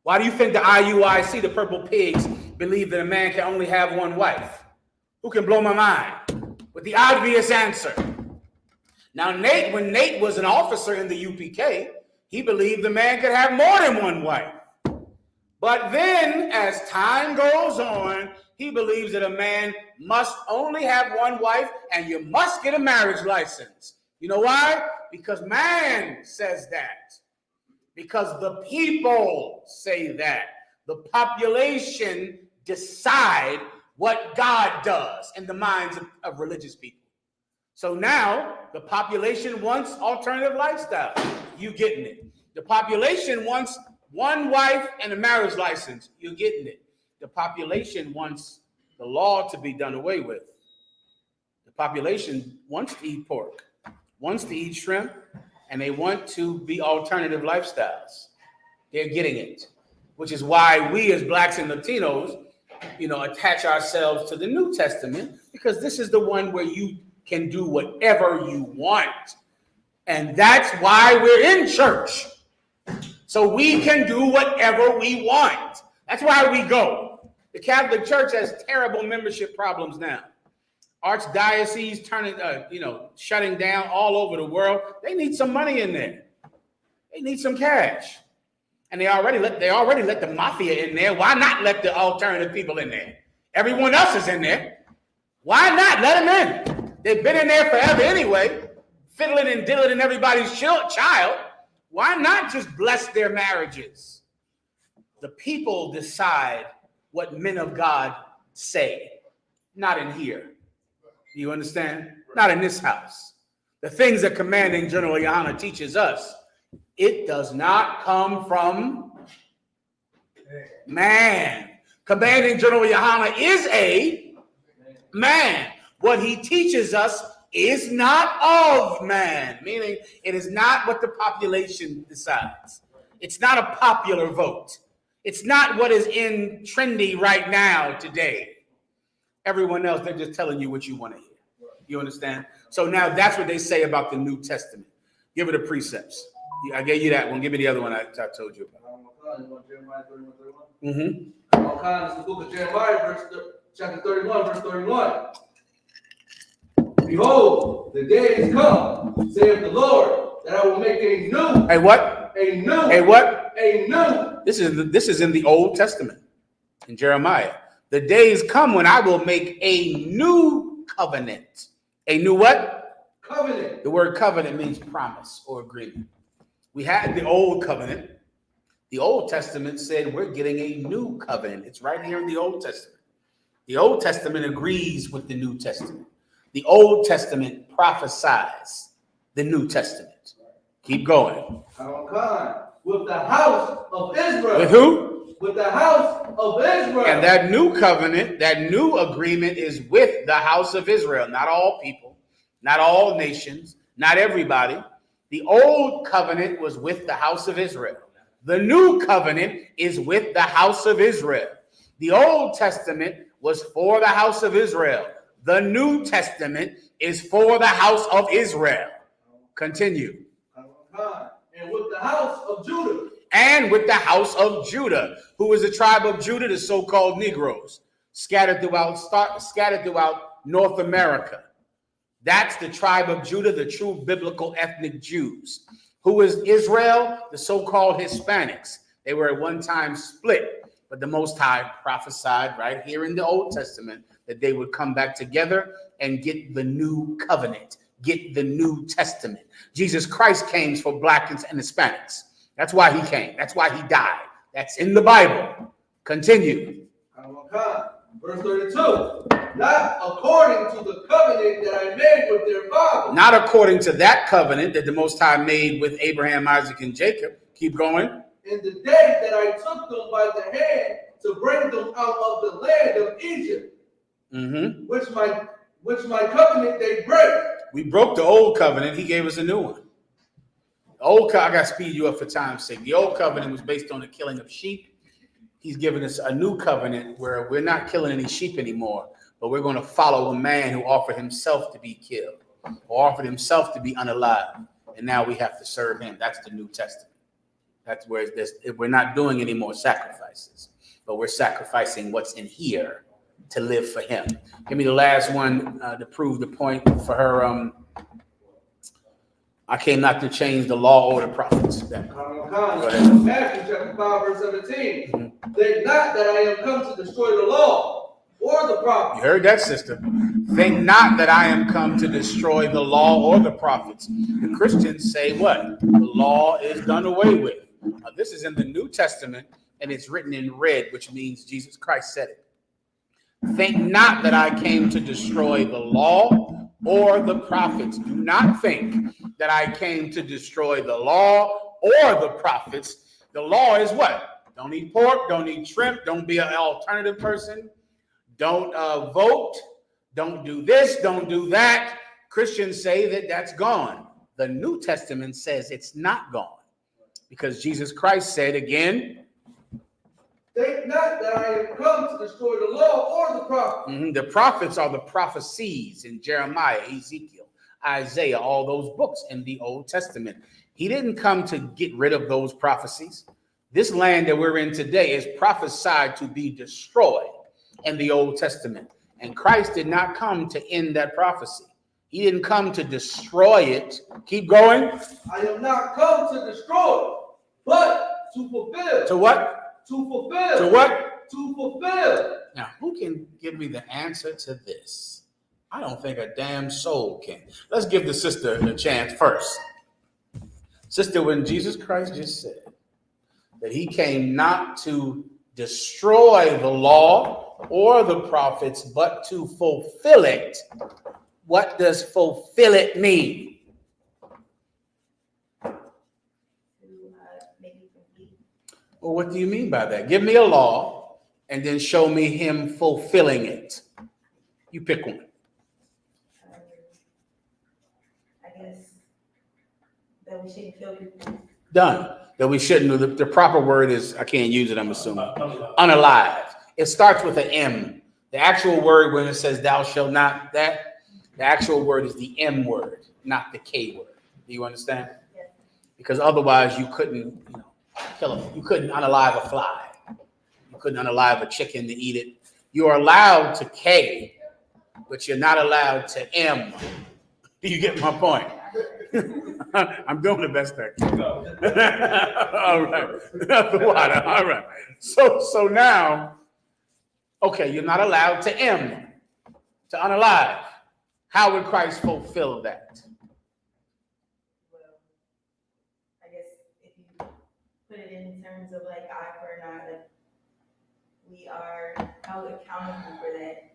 Speaker 3: Why do you think the IUIC, the Purple Pigs, believe that a man can only have one wife? Who can blow my mind? With the obvious answer. Now, when Nate was an officer in the UPK, he believed the man could have more than one wife. But then, as time goes on, he believes that a man must only have one wife and you must get a marriage license. You know why? Because man says that. Because the people say that. The population decide what God does in the minds of religious people. So now the population wants alternative lifestyle. You getting it. The population wants one wife and a marriage license. You're getting it. The population wants the law to be done away with. The population wants to eat pork, wants to eat shrimp, and they want to be alternative lifestyles. They're getting it, which is why we as blacks and Latinos, attach ourselves to the New Testament, because this is the one where you can do whatever you want. And that's why we're in church. So we can do whatever we want. That's why we go. The Catholic Church has terrible membership problems now. Archdioceses shutting down all over the world. They need some money in there. They need some cash. And they already let the mafia in there. Why not let the alternative people in there? Everyone else is in there. Why not let them in? They've been in there forever anyway, fiddling and diddling in everybody's child. Why not just bless their marriages? The people decide what men of God say, not in here. Do you understand? Not in this house. The things that Commanding General Yahanna teaches us, it does not come from man. Commanding General Yahanna is a man. What he teaches us is not of man, meaning it is not what the population decides. It's not a popular vote. It's not what is in trendy right now today. Everyone else, they're just telling you what you want to hear. You understand? So now that's what they say about the New Testament. Give it the precepts. I gave you that one. Give me the other one I told you about. Mm-hmm.
Speaker 5: It's the book of Jeremiah, chapter 31, verse 31. Behold, the day is come, saith the Lord, that I will make a new.
Speaker 3: Hey, what?
Speaker 5: A new.
Speaker 3: Hey, what?
Speaker 5: A new.
Speaker 3: This is in the Old Testament, in Jeremiah. The days come when I will make a new covenant. A new what?
Speaker 5: Covenant.
Speaker 3: The word covenant means promise or agreement. We had the old covenant. The Old Testament said we're getting a new covenant. It's right here in the Old Testament. The Old Testament agrees with the New Testament. The Old Testament prophesies the New Testament. Keep going.
Speaker 5: With the house of Israel.
Speaker 3: With who?
Speaker 5: With the house of Israel.
Speaker 3: And that new covenant, that new agreement is with the house of Israel. Not all people, not all nations, not everybody. The old covenant was with the house of Israel. The new covenant is with the house of Israel. The Old Testament was for the house of Israel. The New Testament is for the house of Israel. Continue.
Speaker 5: And with the house of Judah.
Speaker 3: And with the house of Judah. Who is the tribe of Judah? The so-called Negroes scattered throughout North America. That's the tribe of Judah, the true biblical ethnic Jews. Who is Israel? The so-called Hispanics. They were at one time split, but the Most High prophesied right here in the Old Testament that they would come back together and get the new covenant, get the New Testament. Jesus Christ came for Blacks and Hispanics. That's why he came. That's why he died. That's in the Bible. Continue.
Speaker 5: Verse 32. Not according to the covenant that I made with their fathers.
Speaker 3: Not according to that covenant that the Most High made with Abraham, Isaac, and Jacob. Keep going.
Speaker 5: In the day that I took them by the hand to bring them out of the land of Egypt, which my covenant they break.
Speaker 3: We broke the old covenant. He gave us a new one. I got to speed you up for time's sake. The old covenant was based on the killing of sheep. He's given us a new covenant where we're not killing any sheep anymore, but we're going to follow a man who offered himself to be killed or offered himself to be unalive. And now we have to serve him. That's the New Testament. That's where we're not doing any more sacrifices, but we're sacrificing what's in here to live for him. Give me the last one to prove the point for her. I came not to change the law or the prophets.
Speaker 5: Matthew chapter 5, verse 17. Think not that I am come to destroy the law or the prophets.
Speaker 3: You heard that, sister. Think not that I am come to destroy the law or the prophets. The Christians say what? The law is done away with. This is in the New Testament, and it's written in red, which means Jesus Christ said it. Think not that I came to destroy the law or the prophets. Do not think that I came to destroy the law or the prophets. The law is what? Don't eat pork, don't eat shrimp, don't be an alternative person, don't vote, don't do this, don't do that. Christians say that that's gone. The New Testament says it's not gone because Jesus Christ said again,
Speaker 5: think not that I have come to destroy the law or the prophets.
Speaker 3: The prophets are the prophecies in Jeremiah, Ezekiel, Isaiah, all those books in the Old Testament. He didn't come to get rid of those prophecies. This land that we're in today is prophesied to be destroyed in the Old Testament. And Christ did not come to end that prophecy. He didn't come to destroy it. Keep going.
Speaker 5: I am not come to destroy, but to fulfill.
Speaker 3: To what?
Speaker 5: To fulfill.
Speaker 3: To what?
Speaker 5: To fulfill.
Speaker 3: Now, who can give me the answer to this? I don't think a damn soul can. Let's give the sister a chance first. Sister, when Jesus Christ just said that he came not to destroy the law or the prophets, but to fulfill it, what does fulfill it mean? Well, what do you mean by that? Give me a law and then show me him fulfilling it. You pick one.
Speaker 10: I guess, that we shouldn't kill people.
Speaker 3: Done. That we shouldn't. The proper word is, I can't use it, I'm assuming. Unalive. It starts with an M. The actual word, when it says thou shalt not, the actual word is the M word, not the K word. Do you understand?
Speaker 10: Yes.
Speaker 3: Because otherwise you couldn't, you couldn't unalive a fly. You couldn't unalive a chicken to eat it. You're allowed to K, but you're not allowed to M. Do you get my point? I'm doing the best I can. All right. The water. All right. So now, okay, you're not allowed to M, to unalive. How would Christ fulfill that?
Speaker 10: Well, I guess if you put it in terms of like eye for an eye, like we are held accountable for that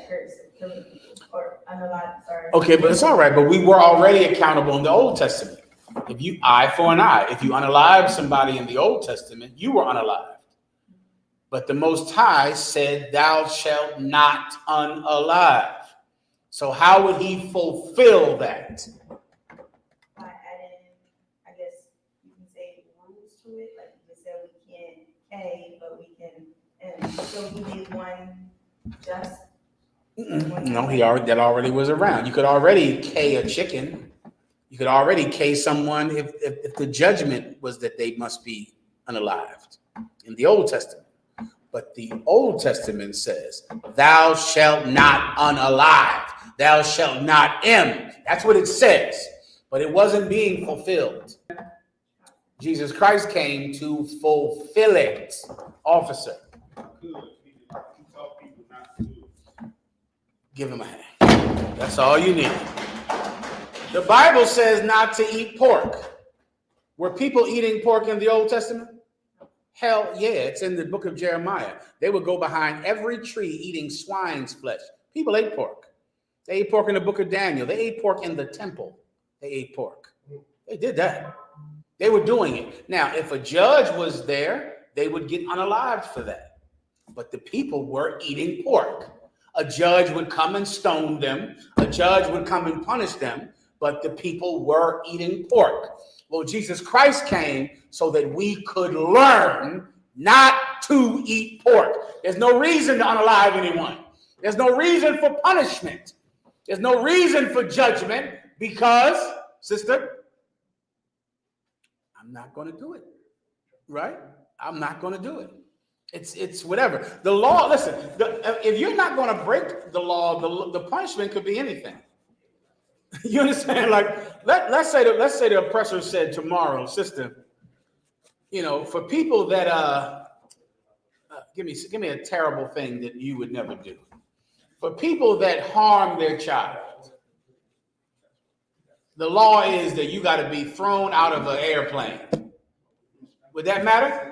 Speaker 10: curse of killing people or unalive. Sorry.
Speaker 3: Okay, but it's all right. But we were already accountable in the Old Testament. If you eye for an eye, if you unalive somebody in the Old Testament, you were unalived. But the Most High said, "Thou shalt not unalive." So how would He fulfill that?
Speaker 10: By adding, I guess you can say rules to it. Like you just said, we can't K, but we can, and so He made one just.
Speaker 3: No, that already was around. You could already K a chicken. You could already K someone if the judgment was that they must be unalived in the Old Testament. But the Old Testament says, "Thou shalt not unalive. Thou shalt not M." That's what it says. But it wasn't being fulfilled. Jesus Christ came to fulfill it. Officer. Give him a hand. That's all you need. The Bible says not to eat pork. Were people eating pork in the Old Testament? Hell yeah, it's in the book of Jeremiah. They would go behind every tree eating swine's flesh. People ate pork. They ate pork in the book of Daniel. They ate pork in the temple. They ate pork. They did that. They were doing it. Now, if a judge was there, they would get unalived for that. But the people were eating pork. A judge would come and stone them. A judge would come and punish them. But the people were eating pork. Well, Jesus Christ came so that we could learn not to eat pork. There's no reason to unalive anyone. There's no reason for punishment. There's no reason for judgment because, sister, I'm not going to do it. Right? I'm not going to do it. It's whatever. The law, listen, if you're not going to break the law, the punishment could be anything. You understand? Like, let's say the oppressor said tomorrow, sister, for people that give me a terrible thing that you would never do. For people that harm their child, the law is that you got to be thrown out of an airplane. Would that matter?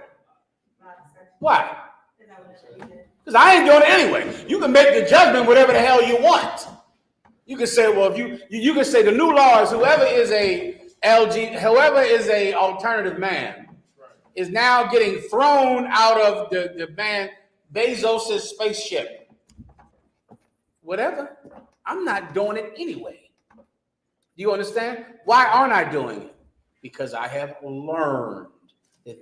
Speaker 3: Why? Because I ain't doing it anyway. You can make the judgment whatever the hell you want. You can say, well, if you can say the new law is whoever is a alternative man is now getting thrown out of the man Bezos' spaceship. Whatever. I'm not doing it anyway. Do you understand? Why aren't I doing it? Because I have learned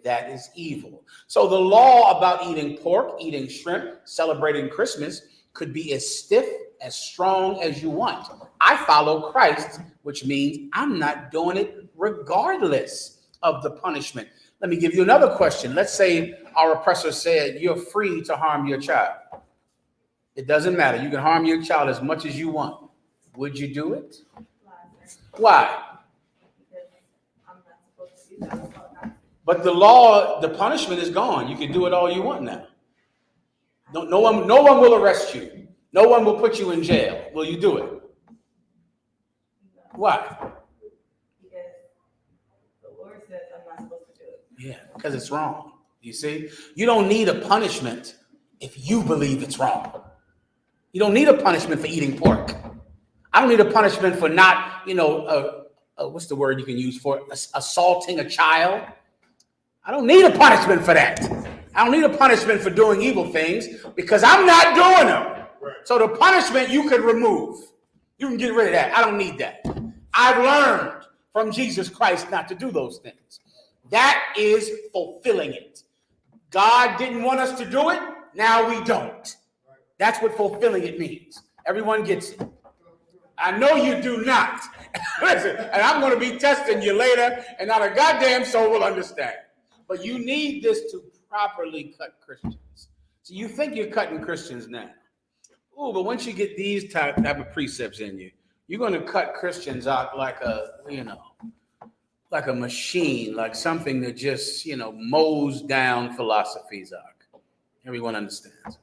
Speaker 3: that is evil. So the law about eating pork, eating shrimp, celebrating Christmas could be as stiff, as strong as you want. I follow Christ, which means I'm not doing it regardless of the punishment. Let me give you another question. Let's say our oppressor said, you're free to harm your child. It doesn't matter. You can harm your child as much as you want. Would you do it? Why?
Speaker 10: Because I'm not supposed to do that.
Speaker 3: But the law, the punishment is gone. You can do it all you want now. No one will arrest you. No one will put you in jail. Will you do it? Why?
Speaker 10: Because the Lord says I'm not supposed to do it.
Speaker 3: Yeah, because it's wrong. You see? You don't need a punishment if you believe it's wrong. You don't need a punishment for eating pork. I don't need a punishment for not, what's the word you can use for it? Assaulting a child. I don't need a punishment for that. I don't need a punishment for doing evil things because I'm not doing them. Right. So the punishment you could remove. You can get rid of that. I don't need that. I've learned from Jesus Christ not to do those things. That is fulfilling it. God didn't want us to do it. Now we don't. That's what fulfilling it means. Everyone gets it. I know you do not. Listen, and I'm going to be testing you later, and not a goddamn soul will understand. But you need this to properly cut Christians. So you think you're cutting Christians now. Oh, but once you get these type of precepts in you, you're going to cut Christians out like like a machine, like something that just, mows down philosophies out. Everyone understands.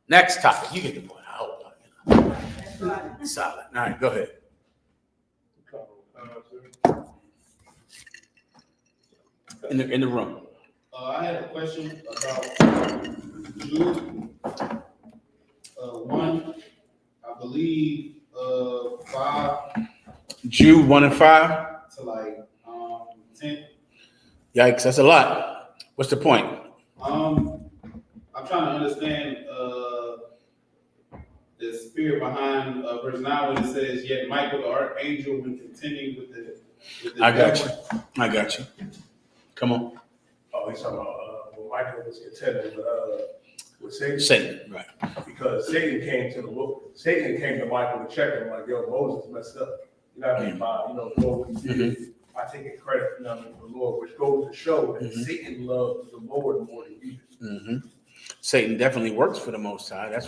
Speaker 3: Next topic. You get the point. I hope. Solid. All right, go ahead. In the room.
Speaker 7: I had a question about Jude 1, I believe, 5
Speaker 3: Jude 1 and 5
Speaker 7: to like 10.
Speaker 3: Yikes, that's a lot. What's the point?
Speaker 7: I'm trying to understand the spirit behind verse 9 when it says, "Yet Michael the archangel, when contending with the
Speaker 3: I got
Speaker 7: devil."
Speaker 3: you. I got you. Come on.
Speaker 1: Oh, he's talking about when Michael was contending with Satan.
Speaker 3: Satan, right.
Speaker 1: Because Satan came to Michael to check him, like, yo, Moses messed up. You know what I mean? By, Lord, what he did, by taking credit, for the Lord, which goes to show that Satan loves the Lord more than you do.
Speaker 3: Satan definitely works for the Most High. That's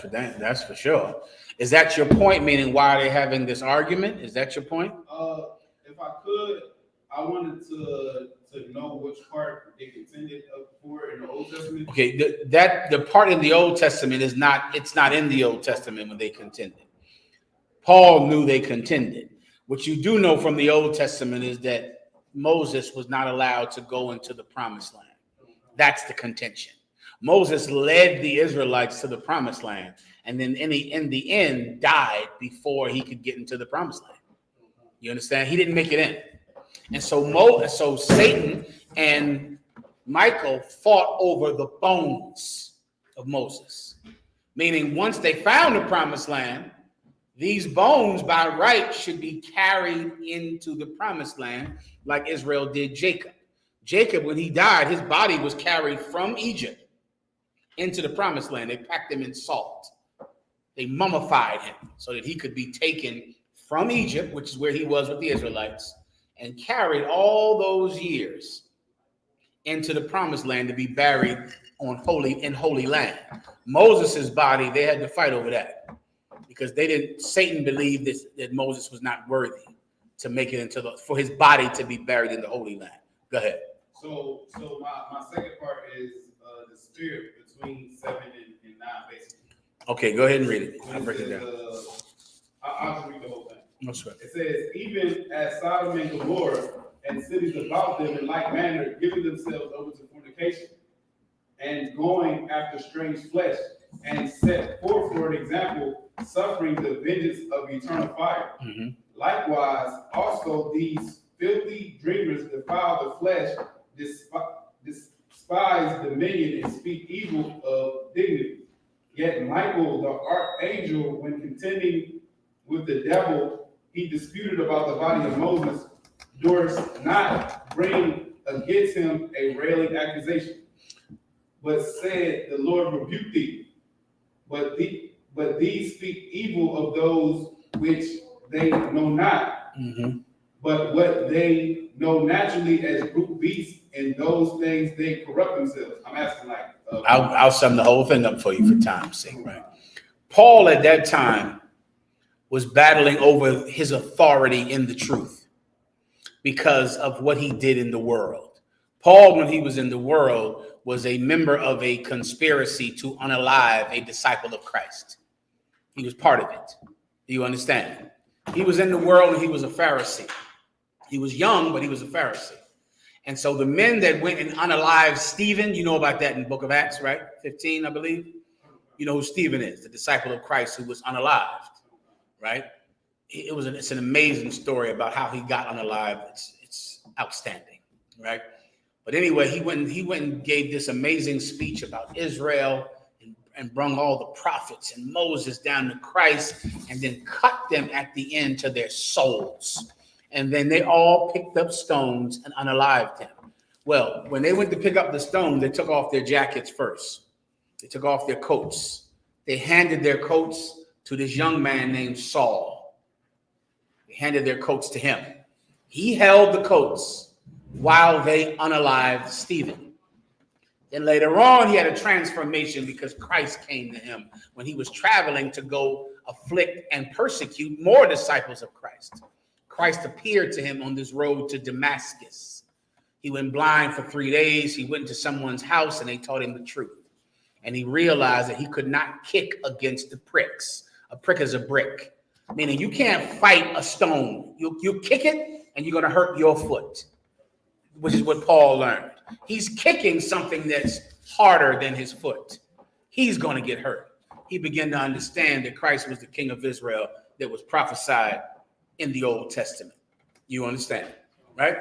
Speaker 3: for sure. Is that your point? Meaning, why are they having this argument? Is that your point?
Speaker 7: If I could, I wanted to know which part they contended for in the Old Testament.
Speaker 3: Okay, the part in the Old Testament it's not in the Old Testament when they contended. Paul knew they contended. What you do know from the Old Testament is that Moses was not allowed to go into the promised land. That's the contention. Moses led the Israelites to the promised land, and then in the end died before he could get into the promised land. You understand? He didn't make it in. And so Satan and Michael fought over the bones of Moses. Meaning once they found the promised land, these bones by right should be carried into the promised land like Israel did Jacob. Jacob, when he died, his body was carried from Egypt into the promised land. They packed him in salt. They mummified him so that he could be taken from Egypt, which is where he was with the Israelites, and carried all those years into the promised land to be buried in holy land. Moses' body, they had to fight over that because Satan believed that Moses was not worthy to make it for his body to be buried in the holy land. Go ahead.
Speaker 7: So my second part is the spirit between 7 and 9, basically.
Speaker 3: Okay, go ahead and read it. I'll break it down.
Speaker 7: I'll just read the whole thing.
Speaker 3: No sweat.
Speaker 7: It says, "Even as Sodom and Gomorrah and cities about them in like manner, giving themselves over to fornication and going after strange flesh, and set forth for an example, suffering the vengeance of eternal fire. Likewise, also these filthy dreamers defile the flesh, despise dominion, and speak evil of dignity. Yet Michael, the archangel, when contending with the devil, he disputed about the body of Moses, durst not bring against him a railing accusation, but said, The Lord rebuke thee. But these speak evil of those which they know not, but what they know naturally as brute beasts, in those things they corrupt themselves." I'm asking
Speaker 3: I'll sum the whole thing up for you for time's sake, right? Paul at that time was battling over his authority in the truth because of what he did in the world. Paul, when he was in the world, was a member of a conspiracy to unalive a disciple of Christ. He was part of it. Do you understand? He was in the world and he was a Pharisee. He was young, but he was a Pharisee. And so the men that went and unalived Stephen, you know about that in the book of Acts, right? 15, I believe. You know who Stephen is, the disciple of Christ who was unalived, right? It's an amazing story about how he got unalived. It's outstanding, right? But anyway, he went and gave this amazing speech about Israel and brung all the prophets and Moses down to Christ and then cut them at the end to their souls. And then they all picked up stones and unalived him. Well, when they went to pick up the stones, they took off their jackets first. They took off their coats. They handed their coats to this young man named Saul. They handed their coats to him. He held the coats while they unalived Stephen. Then later on, he had a transformation because Christ came to him when he was traveling to go afflict and persecute more disciples of Christ. Christ appeared to him on this road to Damascus. He went blind for 3 days. He went to someone's house and they taught him the truth. And he realized that he could not kick against the pricks. A prick is a brick, meaning you can't fight a stone. You kick it and you're going to hurt your foot, which is what Paul learned. He's kicking something that's harder than his foot. He's going to get hurt. He began to understand that Christ was the King of Israel that was prophesied in the Old Testament. You understand, right?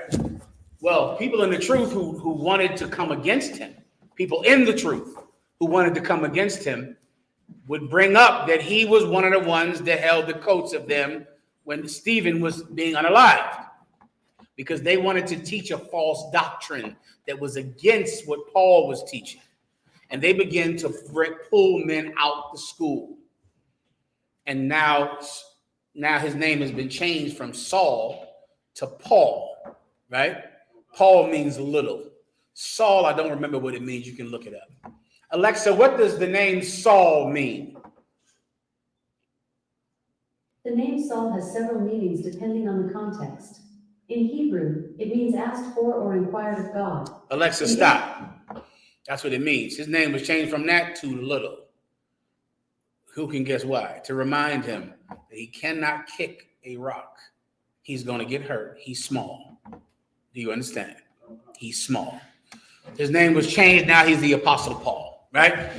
Speaker 3: Well, people in the truth who wanted to come against him, people in the truth who wanted to come against him would bring up that he was one of the ones that held the coats of them when Stephen was being unalived, because they wanted to teach a false doctrine that was against what Paul was teaching. And they began to pull men out the school. And now his name has been changed from Saul to Paul, right? Paul means little. Saul, I don't remember what it means. You can look it up. Alexa, what does the name Saul mean?
Speaker 6: The name Saul has several meanings depending on the context. In Hebrew, it means asked for or inquired of God.
Speaker 3: Alexa, stop. That's what it means. His name was changed from that to little. Who can guess why? To remind him that he cannot kick a rock. He's going to get hurt. He's small. Do you understand? He's small. His name was changed. Now he's the Apostle Paul, right?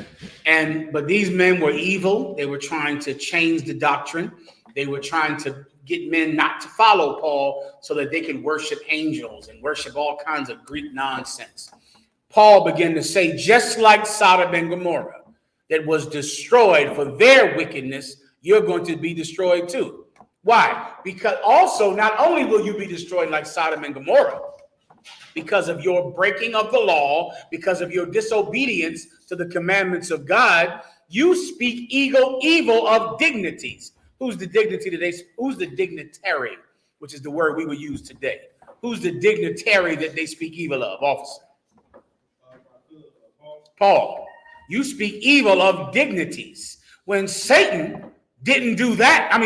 Speaker 3: But these men were evil. They were trying to change the doctrine. They were trying to get men not to follow Paul so that they could worship angels and worship all kinds of Greek nonsense. Paul began to say, just like Sodom and Gomorrah that was destroyed for their wickedness, you're going to be destroyed too. Why? Because also, not only will you be destroyed like Sodom and Gomorrah, because of your breaking of the law, because of your disobedience to the commandments of God, you speak evil of dignities. Who's the dignity today? Who's the dignitary, which is the word we would use today? Who's the dignitary that they speak evil of, officer? Paul. You speak evil of dignities. When Satan didn't do that,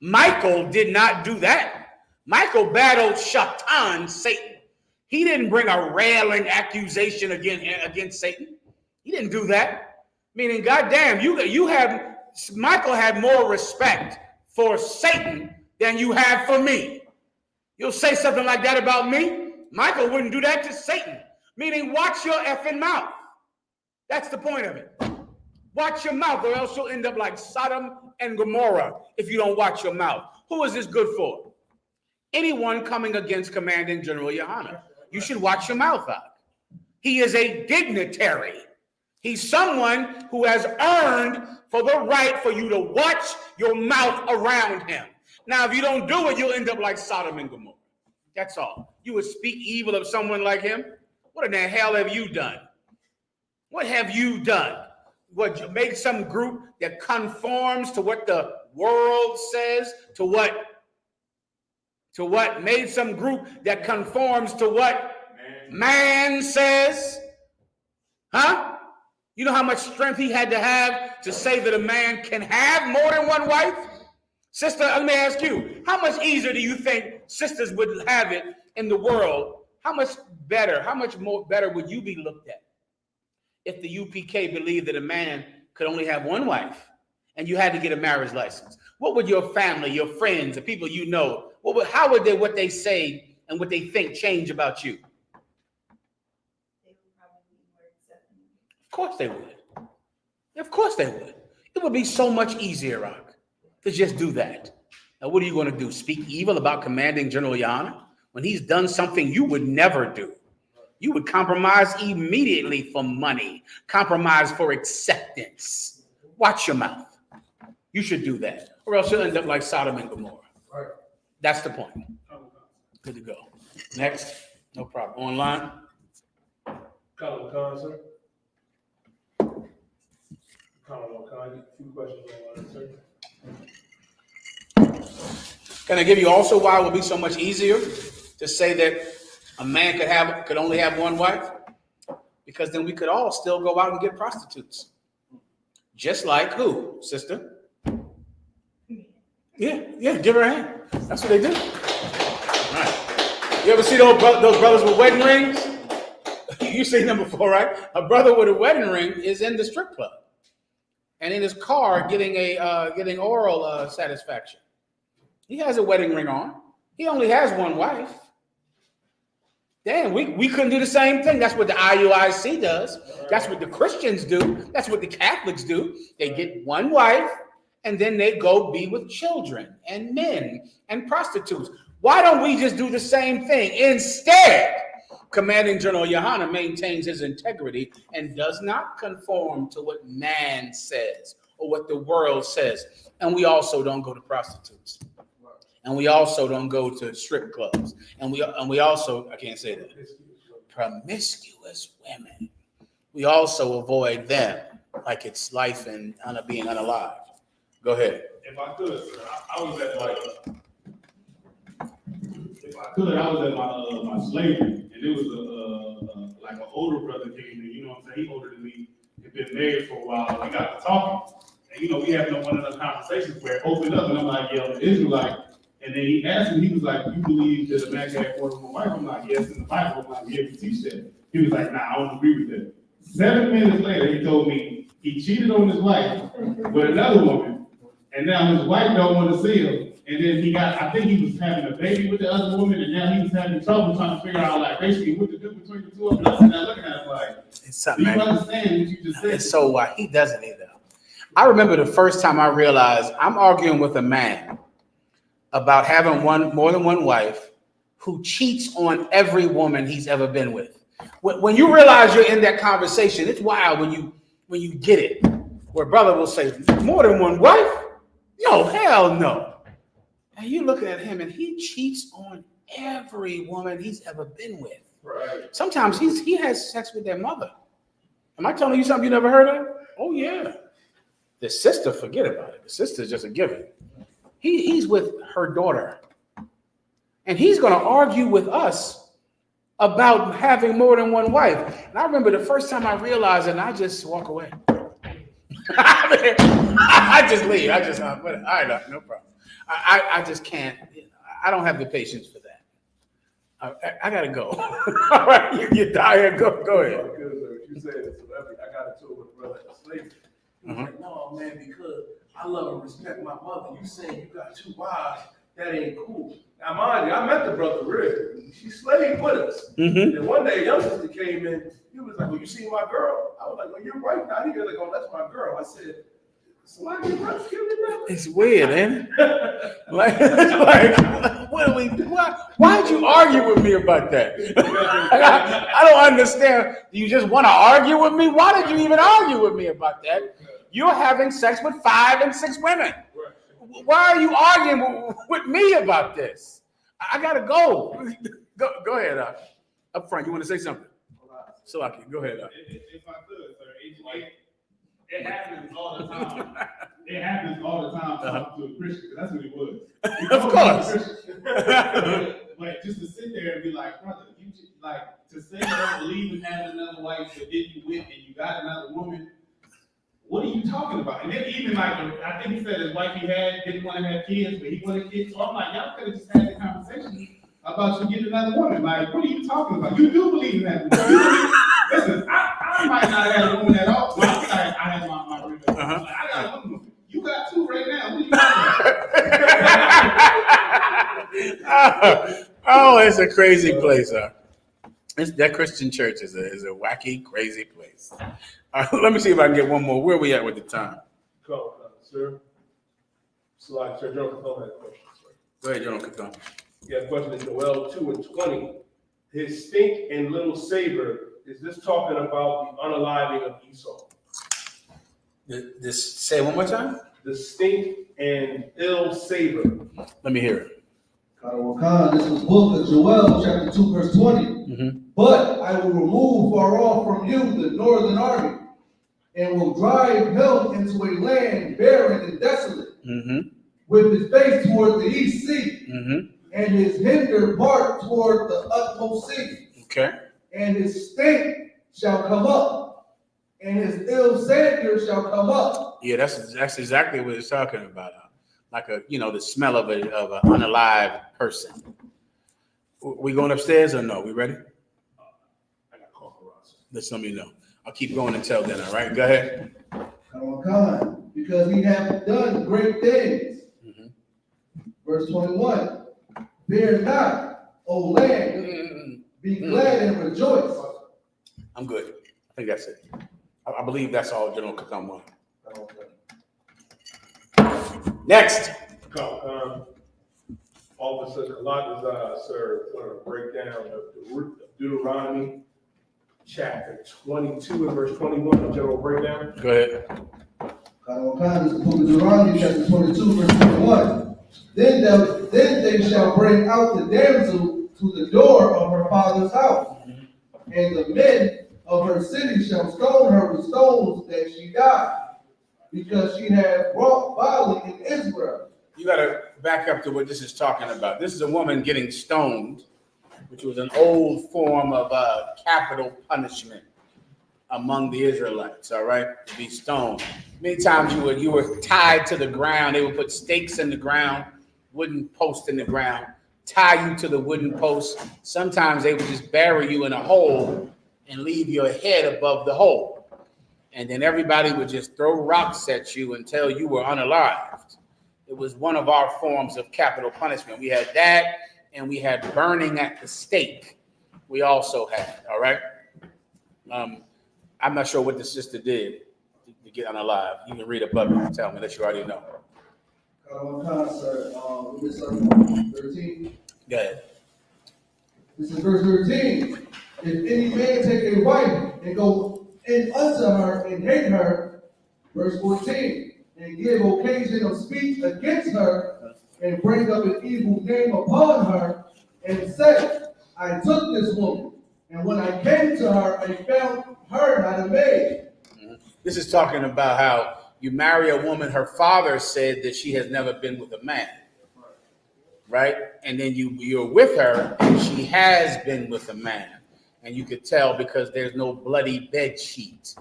Speaker 3: Michael did not do that. Michael battled Shaitan, Satan. He didn't bring a railing accusation against Satan. He didn't do that. Meaning, goddamn, Michael had more respect for Satan than you have for me. You'll say something like that about me? Michael wouldn't do that to Satan. Meaning, watch your effing mouth. That's the point of it. Watch your mouth, or else you'll end up like Sodom and Gomorrah if you don't watch your mouth. Who is this good for? Anyone coming against Commanding General Yohanna. You should watch your mouth out. He is a dignitary. He's someone who has earned for the right for you to watch your mouth around him. Now, if you don't do it, you'll end up like Sodom and Gomorrah. That's all. You would speak evil of someone like him? What in the hell have you done? What have you done? What, you make some group that conforms to what the world says, to what made some group that conforms to what man says? Huh? You know how much strength he had to have to say that a man can have more than one wife? Sister, let me ask you, how much easier do you think sisters would have it in the world? How much more better would you be looked at if the UPK believed that a man could only have one wife and you had to get a marriage license? What would your family, your friends, the people you know, how would what they say and what they think change about you?
Speaker 10: They would probably be more accepting.
Speaker 3: Of course they would. Of course they would. It would be so much easier, Rock, to just do that. Now, what are you going to do? Speak evil about Commanding General Yohanna when he's done something you would never do? You would compromise immediately for money, compromise for acceptance. Watch your mouth. You should do that, or else you'll end up like Sodom and Gomorrah.
Speaker 9: Right.
Speaker 3: That's the point. Good to go. Next, no problem. Online.
Speaker 1: Colin Khan, sir. Colin Khan, a few questions online, sir.
Speaker 3: Can I give you also why it would be so much easier to say that a man could only have one wife? Because then we could all still go out and get prostitutes. Just like who, sister? Yeah, give her a hand. That's what they do. All right. You ever see those brothers with wedding rings? You've seen them before, right? A brother with a wedding ring is in the strip club and in his car getting oral satisfaction. He has a wedding ring on. He only has one wife. Damn, we couldn't do the same thing. That's what the IUIC does. That's what the Christians do. That's what the Catholics do. They get one wife, and then they go be with children and men and prostitutes. Why don't we just do the same thing? Instead, Commanding General Yahanna maintains his integrity and does not conform to what man says or what the world says. And we also don't go to prostitutes. And we also don't go to strip clubs. And we also, I can't say that, promiscuous women. We also avoid them like it's life and being unalive. Go ahead.
Speaker 8: If I could, sir, I was at my slavery, and it was like an older brother came in, you know what I'm saying? He older than me, had been married for a while. We got to talking, and we having one of those conversations where it opened up, and I'm like, yeah, I'm an Israelite. And then he asked me, he was like, you believe that a man can have more than one wife? I'm like, yes, in the Bible. I'm like, yeah, we teach that. He was like, nah, I don't agree with that. 7 minutes later, he told me he cheated on his wife with another woman, and now his wife don't want to see him. And then I think he was having a baby with the other woman, and now he was having trouble trying to figure out, like, basically what to do between the two of them. And I'm sitting there looking at him like, do you understand what you just said?
Speaker 3: It's so why he doesn't either. I remember the first time I realized I'm arguing with a man about having more than one wife who cheats on every woman he's ever been with. When you realize you're in that conversation, it's wild when you get it. Where brother will say, more than one wife? No, hell no. And you're looking at him and he cheats on every woman he's ever been with.
Speaker 9: Right.
Speaker 3: Sometimes he has sex with their mother. Am I telling you something you never heard of? Oh yeah. The sister, forget about it. The sister's just a given. He's with her daughter. And he's going to argue with us about having more than one wife. And I remember the first time I realized it, and I just walk away. I just leave. I just, all right, no problem. I just can't, I don't have the patience for that. I got to go. All right, you tired, go ahead.
Speaker 9: You said it's celebrity. I got into it with a brother at slavery. He was like, no, man, because I love and respect my mother. You saying you got 2 wives, that ain't cool. Now, mind you, I met the brother real. She slaved with us. And one day, a young sister came in. He was like, well, you see my girl? I was like, well, you're right now. He was like, oh, that's my girl. I said, so why did you rescue me, brother?
Speaker 3: It's weird, ain't it? Why'd you argue with me about that? I don't understand. You just want to argue with me? Why did you even argue with me about that? You're having sex with 5 and 6 women. Why are you arguing with me about this? I gotta go. Go ahead, up front. You want to say something? Salaki, go ahead.
Speaker 8: If I could, sir, it happens all the time. It happens all the time talking to a Christian, because that's what it was.
Speaker 3: Of course.
Speaker 8: But just to sit there and be like, brother, you just, like, to say you don't believe in having another wife, but then you went and you got another woman, what are you talking about? And then even like, I think he said his wife didn't want to have kids, but he wanted kids. So I'm like, y'all could have just had the conversation about you getting another woman. Like, what are you talking about? You do believe in that. Listen, I might not have a woman at all. Well, I think I have my roommate. Like, I got a woman. You got 2 right now. What are you talking about?
Speaker 3: Oh, it's a crazy place, huh? That Christian church is a wacky, crazy place. Let me see if I can get one more. Where are we at with the time?
Speaker 1: Go, sir. Slide, sir. General Capone had a question, sir.
Speaker 3: Go ahead, General Capone.
Speaker 1: Yeah, question is Joel 2:20. his stink and little savor, is this talking about the unaliving of Esau?
Speaker 3: This say it one more time.
Speaker 1: The stink and ill savor.
Speaker 3: Let me hear it.
Speaker 5: This is the book of Joel, chapter 2, verse 20.
Speaker 3: Mm-hmm.
Speaker 5: But I will remove far off from you the northern army, and will drive him into a land barren and desolate, with his face toward the east sea, and his hinder part toward the utmost sea.
Speaker 3: Okay.
Speaker 5: And his stink shall come up, and his ill savor shall come up.
Speaker 3: Yeah, that's exactly what it's talking about. Like the smell of an unalive person. We going upstairs or no? We ready?
Speaker 1: I got call for Ross.
Speaker 3: Let's let me know. I'll keep going until then. All right, go ahead.
Speaker 5: Because he hath done great things. Verse 21. Fear not, O land, be glad and rejoice.
Speaker 3: I'm good. I think that's it. I believe that's all General Katam wanted. Next.
Speaker 1: Officer Kalak sir, going to break down the root of Deuteronomy chapter 22 and verse 21, the general breakdown.
Speaker 3: Go ahead.
Speaker 5: This is the book of Deuteronomy, chapter 22, verse 21. Then they shall bring out the damsel to the door of her father's house, and the men of her city shall stone her with stones that she die, because she had wrought folly in Israel.
Speaker 3: You got to back up to what this is talking about. This is a woman getting stoned, which was an old form of capital punishment among the Israelites. All right, to be stoned. Many times you were tied to the ground. They would put stakes in the ground, wooden post in the ground, tie you to the wooden post. Sometimes they would just bury you in a hole and leave your head above the hole. And then everybody would just throw rocks at you until you were unalived. It was one of our forms of capital punishment. We had that, and we had burning at the stake. We also had, all right? I'm not sure what the sister did to get unalive. You can read above it and tell me that you already know.
Speaker 5: Sir, this is 13.
Speaker 3: Go ahead.
Speaker 5: This is verse 13. If any man take a wife and go in unto her and hate her, verse 14, and give occasion of speech against her, and bring up an evil name upon her, and say, I took this woman, and when I came to her, I found her not a maid.
Speaker 3: This is talking about how you marry a woman, her father said that she has never been with a man, right? And then you're with her, and she has been with a man. And you could tell because there's no bloody bed sheet.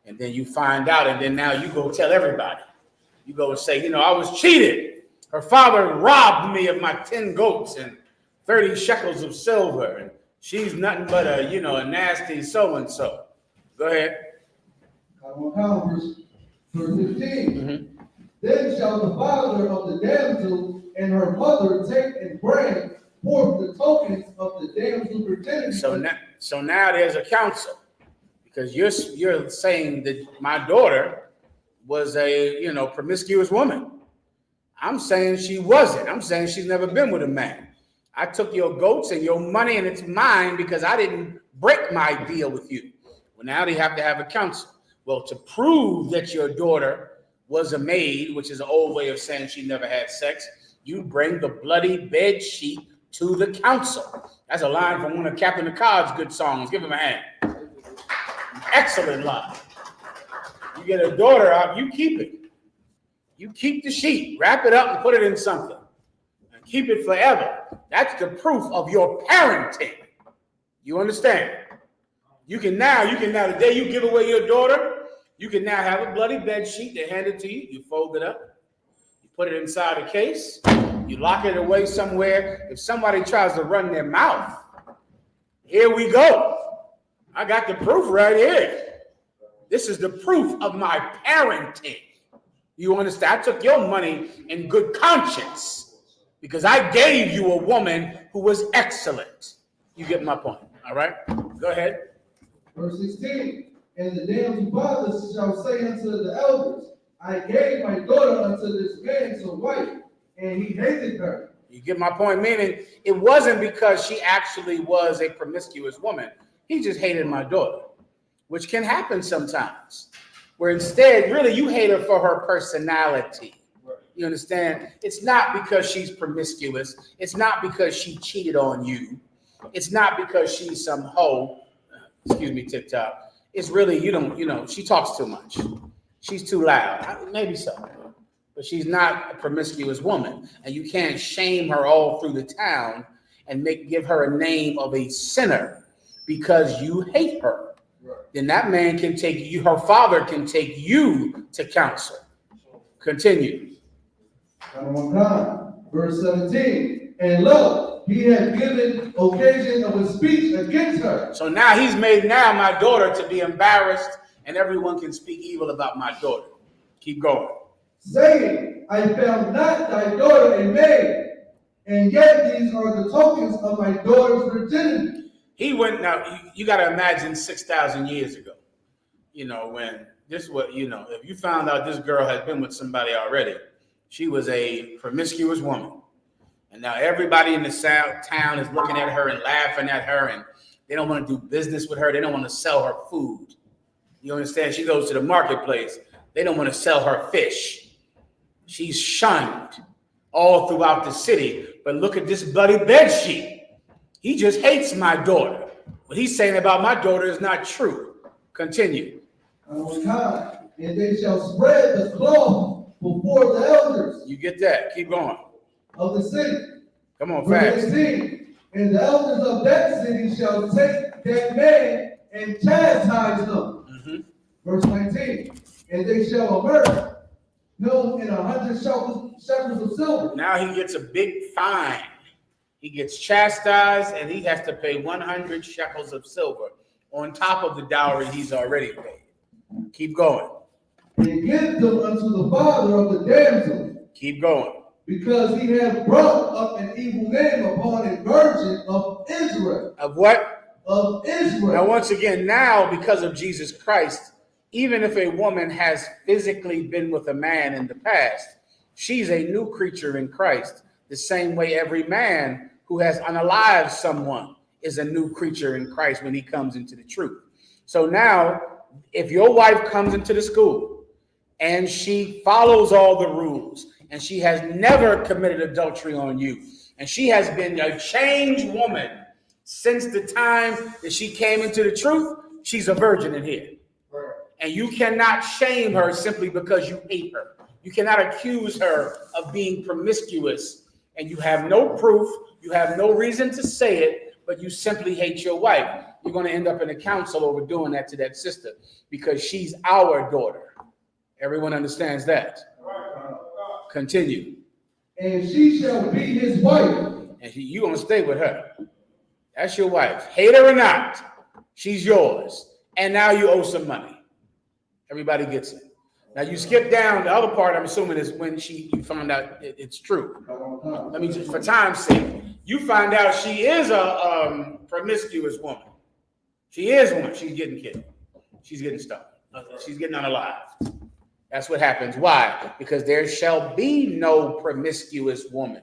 Speaker 3: And then you find out, and then now you go tell everybody. You go and say, I was cheated. Her father robbed me of my 10 goats and 30 shekels of silver. And she's nothing but a nasty so-and-so. Go ahead.
Speaker 5: Verse 15. Then shall the father of the damsel and her mother take and bring forth the tokens of the damsel's virginity.
Speaker 3: So now there's a council, because you're saying that my daughter was a promiscuous woman. I'm saying she wasn't. I'm saying she's never been with a man. I took your goats and your money, and it's mine because I didn't break my deal with you. Well, now they have to have a council. Well, to prove that your daughter was a maid, which is an old way of saying she never had sex, you bring the bloody bed sheet to the council. That's a line from one of Captain Picard's good songs. Give him a hand. Excellent line. You get a daughter out, you keep it. You keep the sheet, wrap it up and put it in something. And keep it forever. That's the proof of your parenting. You understand? You can now, the day you give away your daughter, you can now have a bloody bed sheet. They hand it to you. You fold it up. You put it inside a case. You lock it away somewhere. If somebody tries to run their mouth, here we go. I got the proof right here. This is the proof of my parenting. You understand? I took your money in good conscience because I gave you a woman who was excellent. You get my point. All right? Go ahead.
Speaker 5: Verse 16. And the damsel's father shall say unto the elders, I gave my daughter unto this man to wife, and he hated her.
Speaker 3: You get my point? Meaning, it wasn't because she actually was a promiscuous woman. He just hated my daughter, which can happen sometimes. Where instead, really, you hate her for her personality. You understand? It's not because she's promiscuous. It's not because she cheated on you. It's not because she's some hoe. Excuse me, TikTok. It's really, she talks too much. She's too loud. Maybe so. But she's not a promiscuous woman. And you can't shame her all through the town and give her a name of a sinner because you hate her. Then that man can take you, her father can take you to counsel. Continue.
Speaker 5: Verse 17. And lo, he had given occasion of a speech against her.
Speaker 3: So now he's made my daughter to be embarrassed, and everyone can speak evil about my daughter. Keep going.
Speaker 5: Saying, I found not thy daughter a maid, and yet these are the tokens of my daughter's virginity.
Speaker 3: He went, now you got to imagine 6,000 years ago, when this was, if you found out this girl had been with somebody already, she was a promiscuous woman. And now everybody in the town is looking at her and laughing at her, and they don't want to do business with her. They don't want to sell her food. You understand? She goes to the marketplace. They don't want to sell her fish. She's shunned all throughout the city. But look at this bloody bedsheet. He just hates my daughter. What he's saying about my daughter is not true. Continue.
Speaker 5: And they shall spread the cloth before the elders.
Speaker 3: You get that? Keep going.
Speaker 5: Of the city.
Speaker 3: Come on, fast.
Speaker 5: 18. And the elders of that city shall take that man and chastise him. Verse 19. And they shall immerse him in 100 shekels of silver.
Speaker 3: Now he gets a big fine. He gets chastised, and he has to pay 100 shekels of silver on top of the dowry he's already paid. Keep going.
Speaker 5: And give them unto the father of the damsel.
Speaker 3: Keep going.
Speaker 5: Because he hath brought up an evil name upon a virgin of Israel.
Speaker 3: Of what?
Speaker 5: Of Israel.
Speaker 3: Now, once again, because of Jesus Christ, even if a woman has physically been with a man in the past, she's a new creature in Christ. The same way every man who has unalived someone is a new creature in Christ when he comes into the truth. So now, if your wife comes into the school and she follows all the rules and she has never committed adultery on you, and she has been a changed woman since the time that she came into the truth, she's a virgin in here. And you cannot shame her simply because you hate her. You cannot accuse her of being promiscuous, and you have no proof, you have no reason to say it, but you simply hate your wife. You're going to end up in a council over doing that to that sister because she's our daughter. Everyone understands that. Continue.
Speaker 5: And she shall be his wife.
Speaker 3: And you're going to stay with her. That's your wife. Hate her or not, she's yours. And now you owe some money. Everybody gets it. Now you skip down. The other part, I'm assuming, is when you found out it's true. Let me just, for time's sake, you find out she is a promiscuous woman. She is one. She's getting killed. She's getting stuck. She's getting unalived. That's what happens. Why? Because there shall be no promiscuous woman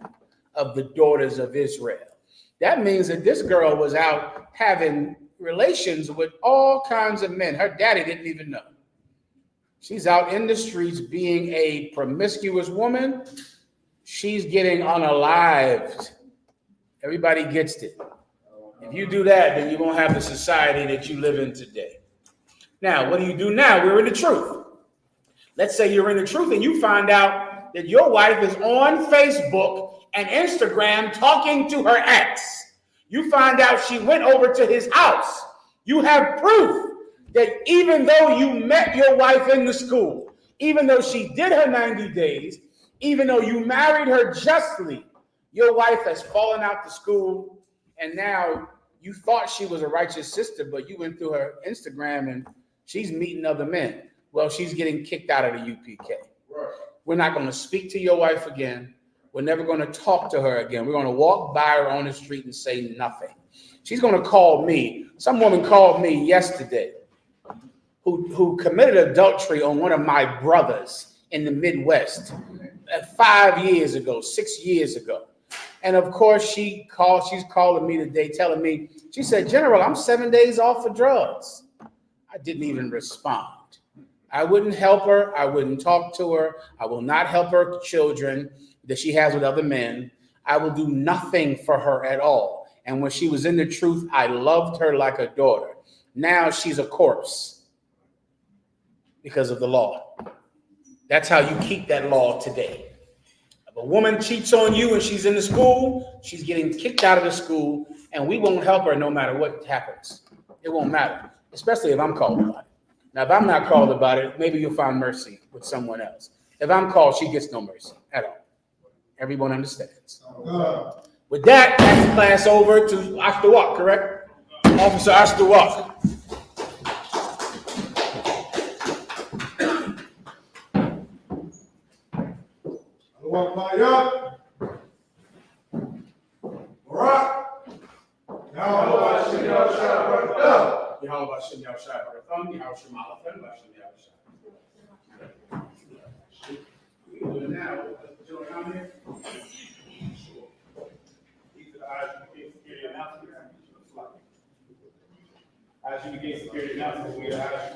Speaker 3: of the daughters of Israel. That means that this girl was out having relations with all kinds of men. Her daddy didn't even know. She's out in the streets being a promiscuous woman. She's getting unalived. Everybody gets it. If you do that, then you won't have the society that you live in today. Now, what do you do now? We're in the truth. Let's say you're in the truth and you find out that your wife is on Facebook and Instagram talking to her ex. You find out she went over to his house. You have proof that even though you met your wife in the school, even though she did her 90 days, even though you married her justly, your wife has fallen out the school, and now you thought she was a righteous sister, but you went through her Instagram and she's meeting other men. Well, she's getting kicked out of the UPK. Right. We're not going to speak to your wife again. We're never going to talk to her again. We're going to walk by her on the street and say nothing. She's going to call me. Some woman called me yesterday who committed adultery on one of my brothers in the Midwest 5 years ago, 6 years ago. And of course, she's calling me today, telling me, she said, General, I'm 7 days off for drugs. I didn't even respond. I wouldn't help her. I wouldn't talk to her. I will not help her children that she has with other men. I will do nothing for her at all. And when she was in the truth, I loved her like a daughter. Now she's a corpse because of the law. That's how you keep that law today. If a woman cheats on you and she's in the school, she's getting kicked out of the school, and we won't help her no matter what happens. It won't matter, especially if I'm called about it. Now, if I'm not called about it, maybe you'll find mercy with someone else. If I'm called, she gets no mercy at all. Everyone understands. With that, pass the class over to I.S.U.P.K, correct? Officer I.S.U.P.K.
Speaker 8: I.S.U.P.K security announcements, we got